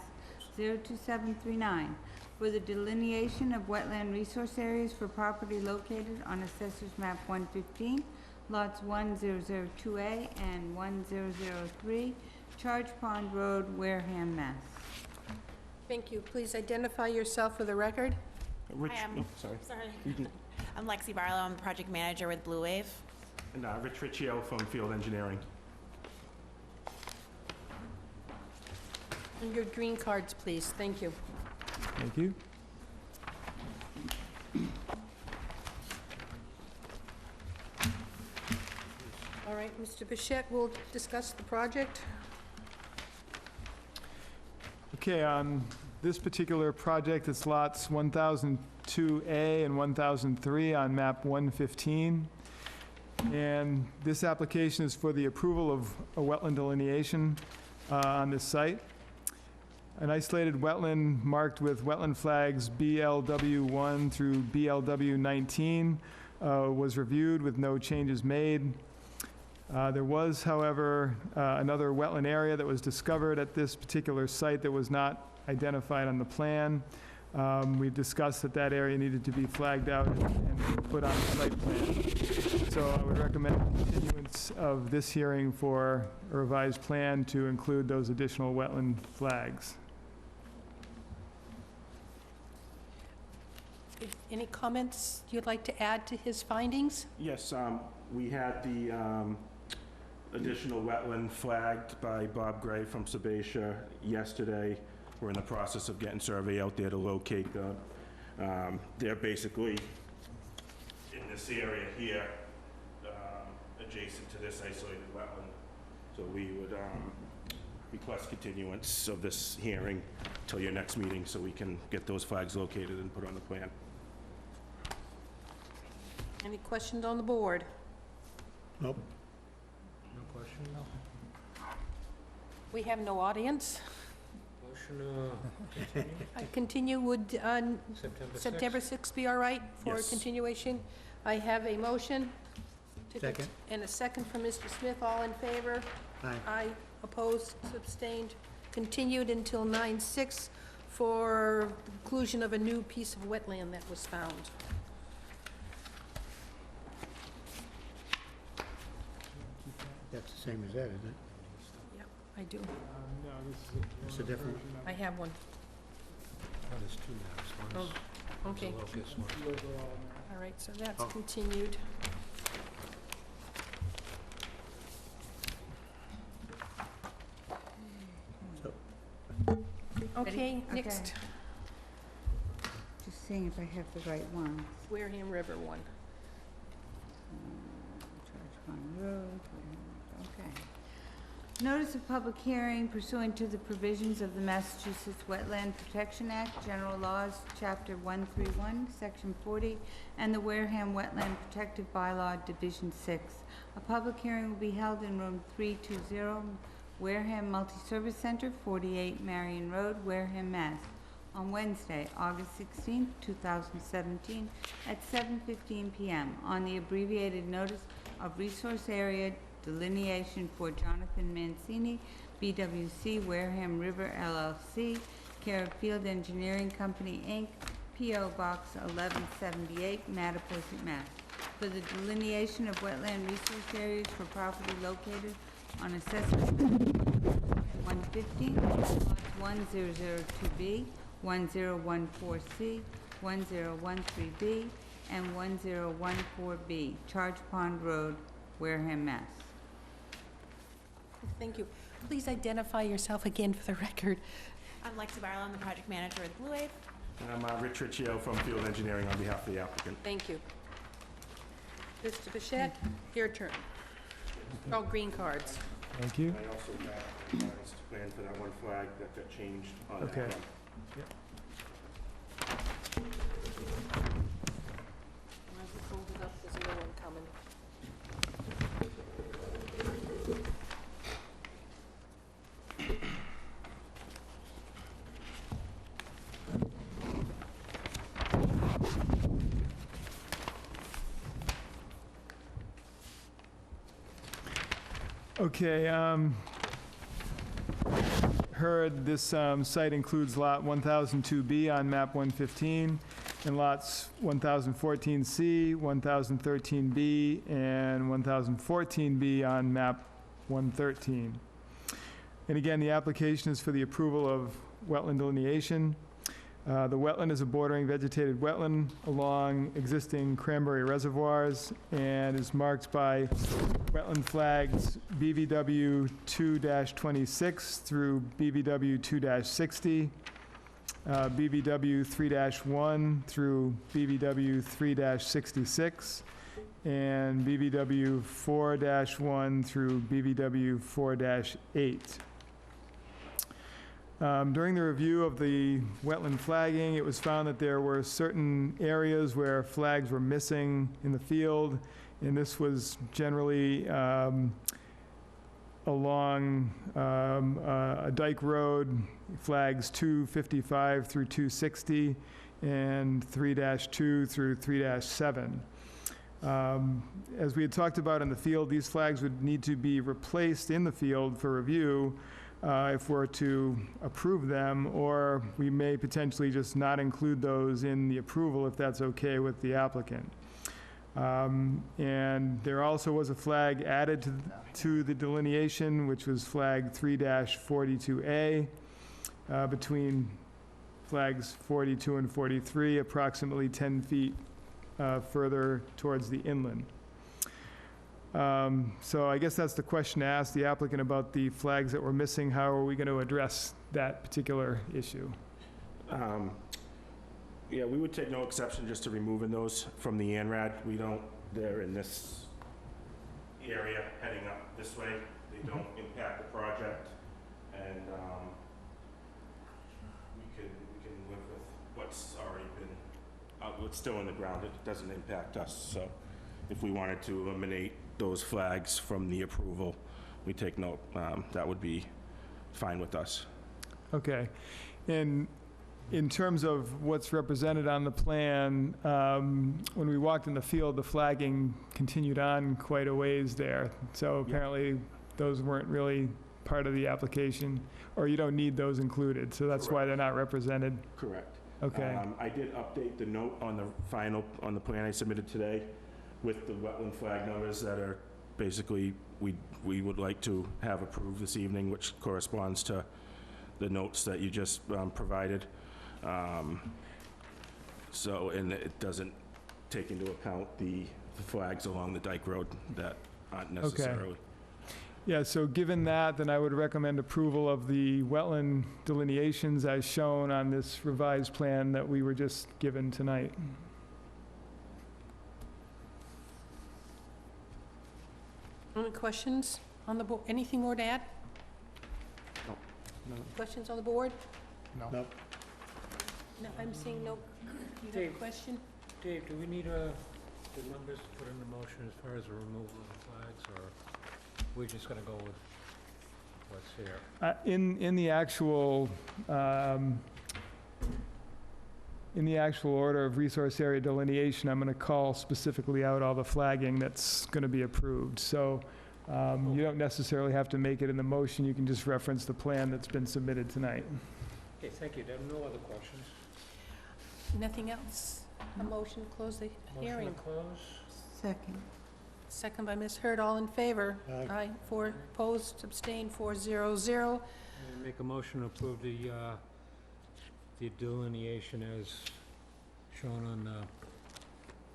Speaker 5: 02739, for the delineation of wetland resource areas for property located on Assessors Map 115, lots 1002A and 1003, Charge Pond Road, Wareham, Mass.
Speaker 1: Thank you. Please identify yourself for the record.
Speaker 9: Rich,
Speaker 12: Hi, I'm
Speaker 9: oh, sorry.
Speaker 12: sorry. I'm Lexi Barlow. I'm the project manager with Blue Wave.
Speaker 9: And Rich Riccio from Field Engineering.
Speaker 1: And your green cards, please. Thank you.
Speaker 4: Thank you.
Speaker 1: All right, Mr. Bichette will discuss the project.
Speaker 4: Okay, on this particular project, it's lots 1002A and 1003 on map 115. And this application is for the approval of a wetland delineation on this site. An isolated wetland marked with wetland flags BLW1 through BLW19 was reviewed with no changes made. There was, however, another wetland area that was discovered at this particular site that was not identified on the plan. We discussed that that area needed to be flagged out and put on the site plan. So I would recommend continuance of this hearing for a revised plan to include those additional wetland flags.
Speaker 1: Any comments you'd like to add to his findings?
Speaker 9: Yes, we had the additional wetland flagged by Bob Gray from Sebacia yesterday. We're in the process of getting survey out there to locate them. They're basically in this area here, adjacent to this isolated wetland. So we would request continuance of this hearing till your next meeting so we can get those flags located and put on the plan.
Speaker 1: Any questions on the board?
Speaker 3: Nope.
Speaker 2: No question, no?
Speaker 1: We have no audience.
Speaker 2: Motion
Speaker 1: I continue, would
Speaker 2: September 6th?
Speaker 1: September 6th be all right for
Speaker 9: Yes.
Speaker 1: continuation? I have a motion. to con-
Speaker 3: Second.
Speaker 1: And a second from Mr. Smith. All in favor?
Speaker 3: Aye.
Speaker 1: Aye. Opposed, abstained, continued until 9/6 for the conclusion of a new piece of wetland that was found.
Speaker 3: That's the same as that, isn't it?
Speaker 1: Yep, I do.
Speaker 4: No, this is
Speaker 3: It's a different,
Speaker 1: I have one.
Speaker 2: Oh, there's two maps. One's
Speaker 1: Okay,
Speaker 2: the locus one.
Speaker 4: the overall map.
Speaker 1: all right, so that's
Speaker 3: Oh.
Speaker 1: continued.
Speaker 3: so,
Speaker 1: Okay,
Speaker 5: Okay.
Speaker 1: next,
Speaker 5: Just seeing if I have the right ones.
Speaker 1: Wareham River one.
Speaker 5: Charge Pond Road, okay. Notice of public hearing pursuant to the provisions of the Massachusetts Wetland Protection Act, General Laws, Chapter 131, Section 40, and the Wareham Wetland Protective Bylaw, Division 6. A public hearing will be held in room 320, Wareham Multi-Service Center, 48 Marion Road, Wareham, Mass, on Wednesday, August 16, 2017, at 7:15 p.m. on the abbreviated Notice of Resource Area delineation for Jonathan Mancini, BWC Wareham River LLC, care of Field Engineering Company, Inc., P.O. Box 1178, Mattapoisett, Mass. For the delineation of wetland resource areas for property located on Assessment 150, lots 1002B, 1014C, 1013B, and 1014B, Charge Pond Road, Wareham, Mass.
Speaker 1: Thank you. Please identify yourself again for the record.
Speaker 12: I'm Lexi Barlow, I'm the project manager with Blue Wave.
Speaker 9: And I'm Rich Riccio from Field Engineering on behalf of the applicant.
Speaker 1: Thank you. Mr. Bichette, your turn. All green cards.
Speaker 4: Thank you.
Speaker 9: I also have a revised plan for that one flag that got changed on that
Speaker 4: Okay.
Speaker 9: one.
Speaker 1: Where's it folded up? There's a new one coming.
Speaker 4: Okay, heard this site includes lot 1002B on map 115, and lots 1014C, 1013B, and 1014B on map 113. And again, the application is for the approval of wetland delineation. The wetland is a bordering vegetated wetland along existing cranberry reservoirs and is marked by wetland flags BVW 2-26 through BVW 2-60, BVW 3-1 through BVW 3-66, and BVW 4-1 through BVW 4-8. During the review of the wetland flagging, it was found that there were certain areas where flags were missing in the field, and this was generally along a dike road, flags 255 through 260, and 3-2 through 3-7. As we had talked about in the field, these flags would need to be replaced in the field for review if we're to approve them, or we may potentially just not include those in the approval if that's okay with the applicant. And there also was a flag added to the delineation, which was flag 3-42A, between flags 42 and 43, approximately 10 feet further towards the inland. So I guess that's the question to ask the applicant about the flags that were missing. How are we going to address that particular issue?
Speaker 9: Yeah, we would take no exception just to removing those from the ANRAD. We don't, they're in this area heading up this way. They don't impact the project. And we can live with what's already been, what's still in the ground. It doesn't impact us. So if we wanted to eliminate those flags from the approval, we take note. That would be fine with us.
Speaker 4: Okay. And in terms of what's represented on the plan, when we walked in the field, the flagging continued on quite a ways there. So apparently those weren't really part of the application, or you don't need those included. So that's why they're not represented.
Speaker 9: Correct.
Speaker 4: Okay.
Speaker 9: I did update the note on the on the plan I submitted today with the wetland flag numbers that are basically we would like to have approved this evening, which corresponds to the notes that you just provided. So, and it doesn't take into account the flags along the dike road that aren't necessarily.
Speaker 4: Yeah, so given that, then I would recommend approval of the wetland delineations as shown on this revised plan that we were just given tonight.
Speaker 1: Any questions on the board? Anything more to add?
Speaker 9: No.
Speaker 1: Questions on the board?
Speaker 6: No.
Speaker 9: Nope.
Speaker 1: No, I'm seeing no. You have a
Speaker 2: Dave.
Speaker 1: question?
Speaker 2: Dave, do we need the numbers to put in the motion as far as the removal of the flags, or we're just gonna go with what's here?
Speaker 4: In the actual order of resource area delineation, I'm going to call specifically out all the flagging that's going to be approved. So You don't necessarily have to make it in the motion, you can just reference the plan that's been submitted tonight.
Speaker 2: Okay, thank you. There are no other questions.
Speaker 1: Nothing else? A motion to close the hearing.
Speaker 2: Motion to close?
Speaker 5: Second.
Speaker 1: Second by Ms. Hurd, all in favor?
Speaker 3: Aye.
Speaker 1: Four opposed, abstained, 400.
Speaker 2: And make a motion to approve the delineation as shown on the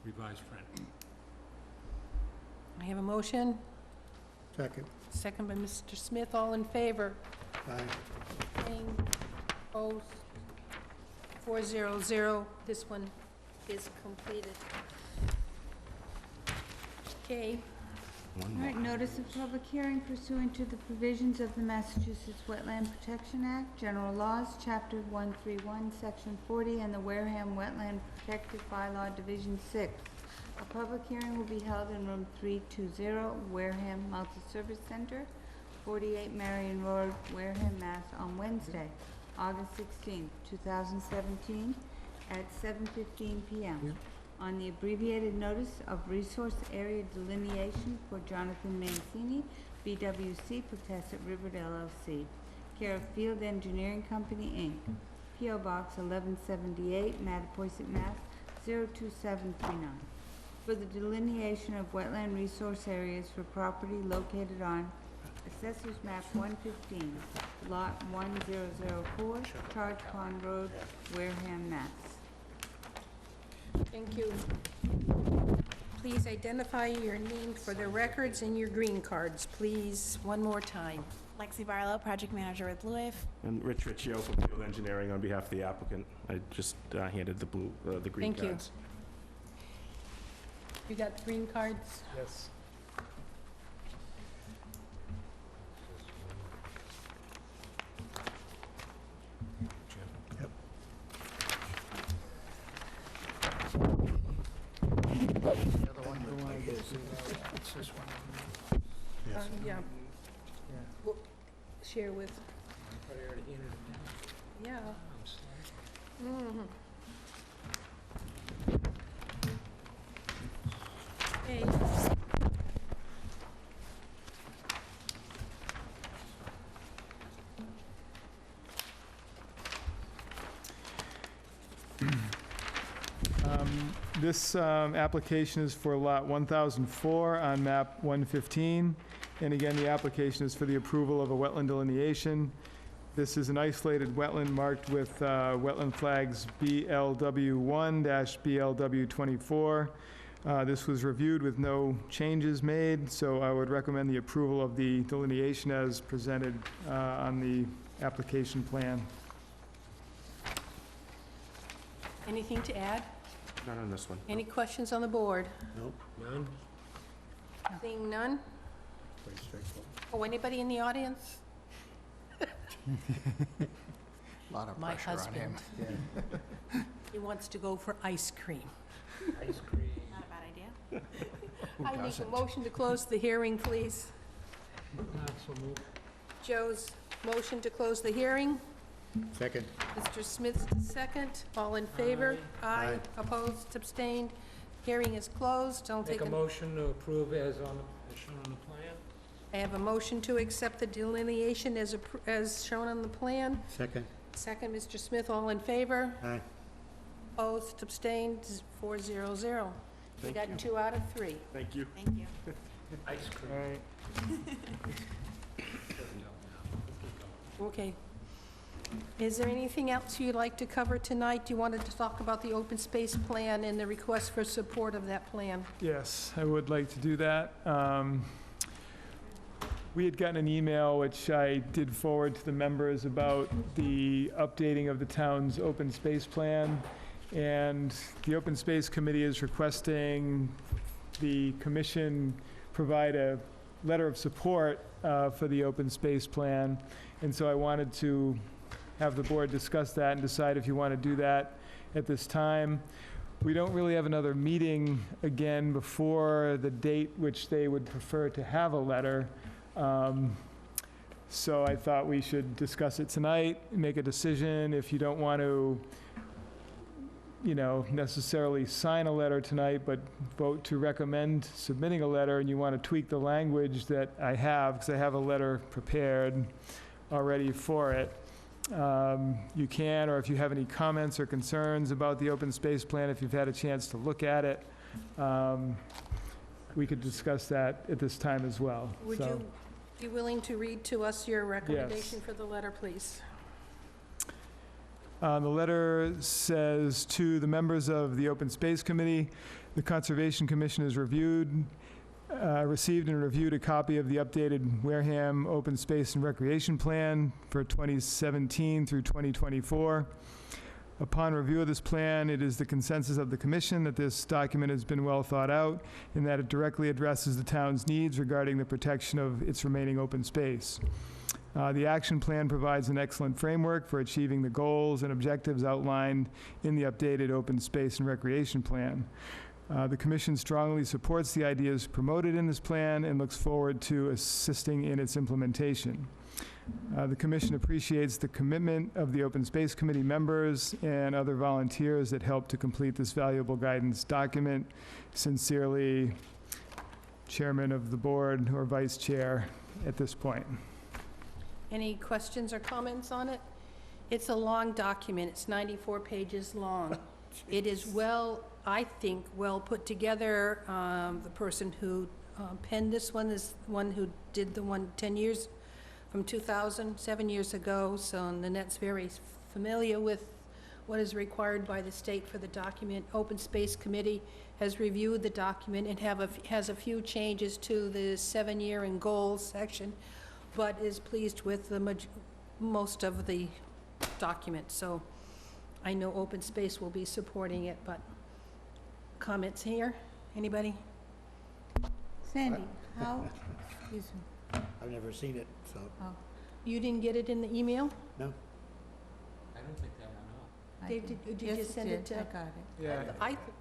Speaker 2: revised print.
Speaker 1: I have a motion.
Speaker 3: Second.
Speaker 1: Second by Mr. Smith, all in favor?
Speaker 3: Aye.
Speaker 1: Abstained, opposed, 400. This one is completed. Okay,
Speaker 9: One
Speaker 5: All
Speaker 9: more.
Speaker 5: right, notice of public hearing pursuant to the provisions of the Massachusetts Wetland Protection Act, General Laws, Chapter 131, Section 40, and the Wareham Wetland Protected Bylaw, Division 6. A public hearing will be held in Room 320, Wareham Multi-Service Center, 48 Marion Road, Wareham, Mass. On Wednesday, August 16, 2017, at 7:15 p.m. on the abbreviated notice of resource area delineation for Jonathan Mancini, BWC, Pawtucket River LLC, care of Field Engineering Company, Inc., P.O. Box 1178, Mattapoisett, Mass. 02739, for the delineation of wetland resource areas for property located on Assessors Map 115, Lot 1004, Charge Pond Road, Wareham, Mass.
Speaker 1: thank you. Please identify your name for the records and your green cards, please, one more time.
Speaker 12: Lexi Barlow, project manager with Blue Wave.
Speaker 9: And Rich Riccio from Field Engineering on behalf of the applicant. I just handed the green
Speaker 1: Thank you.
Speaker 9: cards.
Speaker 1: You got the green cards?
Speaker 4: Yes.
Speaker 1: Yeah. We'll share with,
Speaker 2: I already handed it down.
Speaker 1: yeah.
Speaker 2: I'm sorry.
Speaker 1: Mhm. Okay.
Speaker 4: This application is for Lot 1004 on map 115. And again, the application is for the approval of a wetland delineation. This is an isolated wetland marked with wetland flags BLW1-BLW24. This was reviewed with no changes made, so I would recommend the approval of the delineation as presented on the application plan.
Speaker 1: Anything to add?
Speaker 9: Not on this one.
Speaker 1: Any questions on the board?
Speaker 3: Nope,
Speaker 2: None?
Speaker 1: Seeing none?
Speaker 3: pretty straightforward.
Speaker 1: Oh, anybody in the audience?
Speaker 6: Lot of
Speaker 1: My
Speaker 6: pressure on him.
Speaker 1: husband. He wants to go for ice cream.
Speaker 2: Ice cream.
Speaker 12: Not a bad idea.
Speaker 6: Who
Speaker 1: I make a
Speaker 6: doesn't?
Speaker 1: motion to close the hearing, please.
Speaker 2: Not so moved.
Speaker 1: Joe's motion to close the hearing.
Speaker 3: Second.
Speaker 1: Mr. Smith's second. All in favor? Aye. Opposed, abstained. Hearing is closed. I'll take
Speaker 2: Make a
Speaker 1: a...
Speaker 2: motion to approve as shown on the plan.
Speaker 1: I have a motion to accept the delineation as shown on the plan.
Speaker 3: Second.
Speaker 1: Second, Mr. Smith, all in favor?
Speaker 3: Aye.
Speaker 1: Opposed, abstained, 400. We
Speaker 9: Thank
Speaker 1: got
Speaker 9: you.
Speaker 1: 2 out of 3.
Speaker 9: Thank you.
Speaker 12: Thank you.
Speaker 2: Ice cream.
Speaker 4: All right.
Speaker 1: Okay. Is there anything else you'd like to cover tonight? You wanted to talk about the open space plan and the request for support of that plan?
Speaker 4: Yes, I would like to do that. We had gotten an email, which I did forward to the members, about the updating of the town's open space plan. And the Open Space Committee is requesting the commission provide a letter of support for the open space plan. And so I wanted to have the board discuss that and decide if you want to do that at this time. We don't really have another meeting again before the date which they would prefer to have a letter. So I thought we should discuss it tonight, make a decision. If you don't want to necessarily sign a letter tonight, but vote to recommend submitting a letter, and you want to tweak the language that I have, because I have a letter prepared already for it, you can, or if you have any comments or concerns about the open space plan, if you've had a chance to look at it, we could discuss that at this time as well.
Speaker 1: Would
Speaker 4: So,
Speaker 1: you be willing to read to us your recommendation for the letter, please?
Speaker 4: The letter says, to the members of the Open Space Committee, the Conservation Commission has received and reviewed a copy of the updated Wareham Open Space and Recreation Plan for 2017 through 2024. Upon review of this plan, it is the consensus of the commission that this document has been well thought out and that it directly addresses the town's needs regarding the protection of its remaining open space. The action plan provides an excellent framework for achieving the goals and objectives outlined in the updated Open Space and Recreation Plan. The commission strongly supports the ideas promoted in this plan and looks forward to assisting in its implementation. The commission appreciates the commitment of the Open Space Committee members and other volunteers that helped to complete this valuable guidance document. Sincerely, Chairman of the Board or Vice Chair at this point.
Speaker 1: Any questions or comments on it? It's a long document. It's 94 pages long. It is I think, well put together. The person who penned this one is the one who did the one 10 years, from 2000, 7 years ago. So Nanette's very familiar with what is required by the state for the document. Open Space Committee has reviewed the document and has a few changes to the 7-year and goals section, but is pleased with most of the document. So I know Open Space will be supporting it, but comments here? Anybody?
Speaker 5: Sandy, how, excuse me,
Speaker 3: I've never seen it, so,
Speaker 1: You didn't get it in the email?
Speaker 3: no.
Speaker 2: I don't think that went out.
Speaker 5: I
Speaker 1: Dave,
Speaker 5: did-
Speaker 1: did you
Speaker 5: yes,
Speaker 1: just
Speaker 5: it
Speaker 1: send it
Speaker 5: did.
Speaker 1: to-
Speaker 5: I got it.
Speaker 4: Yeah,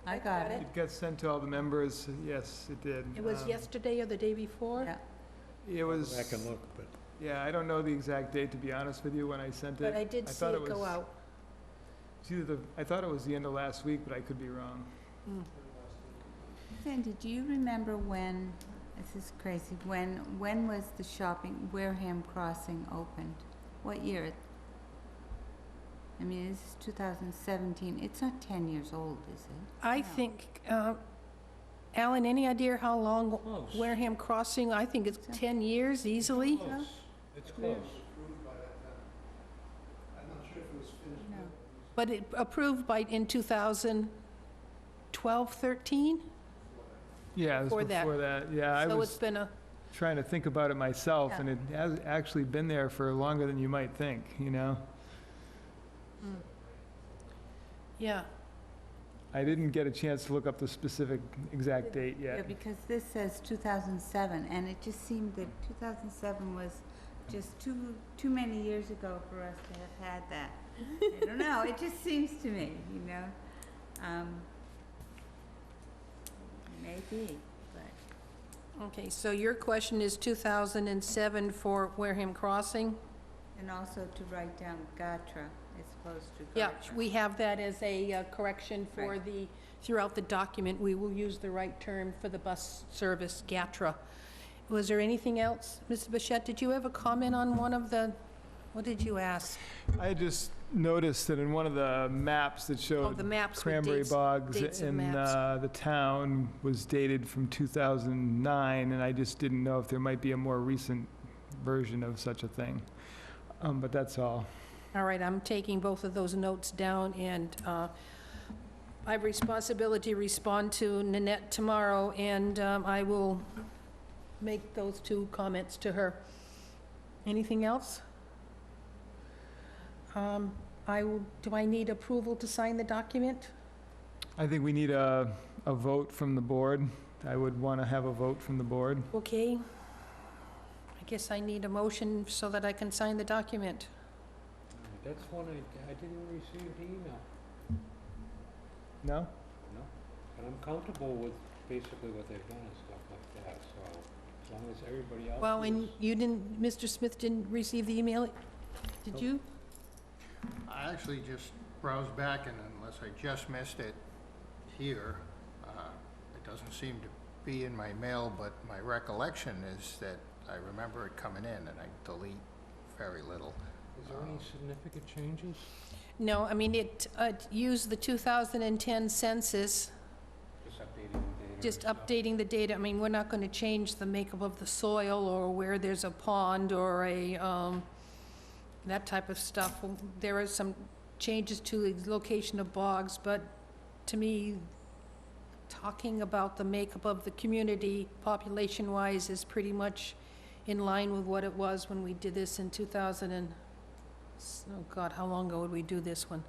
Speaker 5: I got it.
Speaker 4: it got sent to all the members. Yes, it did.
Speaker 1: It was yesterday or the day before?
Speaker 5: Yeah.
Speaker 4: It was,
Speaker 3: Go back and look, but
Speaker 4: yeah, I don't know the exact date, to be honest with you, when I sent it.
Speaker 1: But I did see
Speaker 4: thought
Speaker 1: it go
Speaker 4: was-
Speaker 1: out.
Speaker 4: I thought it was the end of last week, but I could be wrong.
Speaker 5: Sandy, do you remember when, this is crazy, when was the Wareham Crossing opened? What year? I mean, this is 2017. It's not 10 years old, is it?
Speaker 1: I think, Alan, any idea how long
Speaker 2: Close.
Speaker 1: Wareham Crossing, I think it's 10 years easily?
Speaker 2: Close. It's close.
Speaker 5: No.
Speaker 1: But it approved in 2012, 13?
Speaker 4: Yeah, it was
Speaker 1: Before that.
Speaker 4: before that. Yeah, I
Speaker 1: So it's
Speaker 4: was
Speaker 1: been
Speaker 4: trying to think about it myself,
Speaker 1: Yeah.
Speaker 4: and it has actually been there for longer than you might think,
Speaker 1: yeah.
Speaker 4: I didn't get a chance to look up the specific exact date
Speaker 5: Yeah,
Speaker 4: yet.
Speaker 5: because this says 2007, and it just seemed that 2007 was just too many years ago for us to have had that. I don't know, it just seems to me, maybe, but.
Speaker 1: Okay, so your question is 2007 for Wareham Crossing?
Speaker 5: And also to write down Gatra as opposed to
Speaker 1: Yeah,
Speaker 5: Gatra.
Speaker 1: we have that as a correction for
Speaker 5: Right.
Speaker 1: throughout the document, we will use the right term for the bus service, GATRA. Was there anything else? Mr. Bichette, did you have a comment on one of the, what did you ask?
Speaker 4: I just noticed that in one of the maps that
Speaker 1: Oh,
Speaker 4: showed
Speaker 1: the maps with
Speaker 4: Cranberry
Speaker 1: dates.
Speaker 4: Bogs
Speaker 1: dates of
Speaker 4: in
Speaker 1: maps.
Speaker 4: the town was dated from 2009, and I just didn't know if there might be a more recent version of such a thing. But that's all.
Speaker 1: All right, I'm taking both of those notes down, and I have responsibility to respond to Nanette tomorrow, and I will make those 2 comments to her. Anything else? Do I need approval to sign the document?
Speaker 4: I think we need a vote from the board. I would want to have a vote from the board.
Speaker 1: Okay. I guess I need a motion so that I can sign the document.
Speaker 2: That's one I didn't receive the email.
Speaker 4: No?
Speaker 2: No. But I'm comfortable with basically what they've done and stuff like that, so as long as everybody else
Speaker 1: Well, and
Speaker 2: is-
Speaker 1: you didn't, Mr. Smith didn't receive the email? Did you?
Speaker 6: I actually just browsed back, and unless unless I just missed it here. It doesn't seem to be in my mail, but my recollection is that I remember it coming in, and I delete very little.
Speaker 2: Is there any significant changes?
Speaker 1: No, I mean, it used the 2010 census,
Speaker 2: Just updating the data?
Speaker 1: just
Speaker 2: and stuff?
Speaker 1: updating the data. I mean, we're not going to change the makeup of the soil or where there's a pond or that type of stuff. There are some changes to the location of bogs, but to me, talking about the makeup of the community population-wise is pretty much in line with what it was when we did this in 2000 and, oh God, how long ago did we do this one?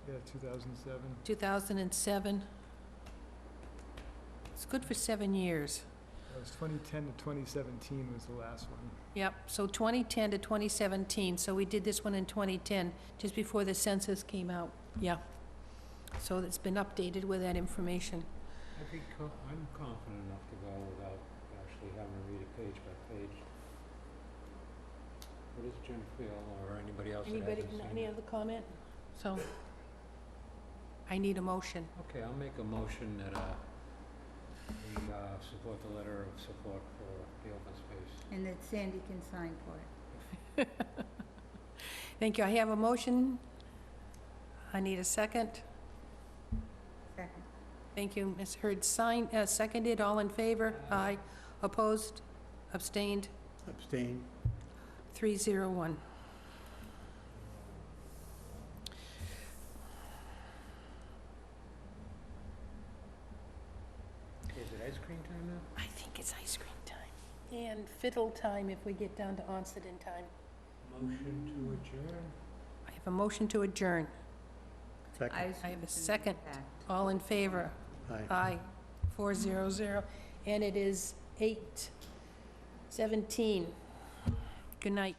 Speaker 4: Yeah, 2007.
Speaker 1: 2007. It's good for 7 years.
Speaker 4: That was 2010 to 2017 was the last one.
Speaker 1: Yep, so 2010 to 2017, so we did this one in 2010, just before the census came out, yeah. So it's been updated with that information.
Speaker 2: I'm confident enough to go without actually having to read it page by page. What does Jim feel, or anybody else that
Speaker 1: Anybody,
Speaker 2: hasn't seen
Speaker 1: any
Speaker 2: it?
Speaker 1: other comment? So, I need a motion.
Speaker 2: Okay, I'll make a motion that we support the letter of support for the open space.
Speaker 5: And that Sandy can sign for it.
Speaker 1: Thank you, I have a motion. I need a second.
Speaker 5: Second.
Speaker 1: Thank you, Ms. Hurd, seconded, all in favor? Aye. Opposed? Abstained?
Speaker 3: Abstain.
Speaker 1: 301.
Speaker 2: Is it ice cream time now?
Speaker 1: I think it's ice cream time. And fiddle time if we get down to onset in time.
Speaker 2: Motion to adjourn?
Speaker 1: I have a motion to adjourn.
Speaker 3: Second.
Speaker 1: I have a second. All in favor?
Speaker 3: Aye.
Speaker 1: Aye. 400. And it is 8:17. Good night.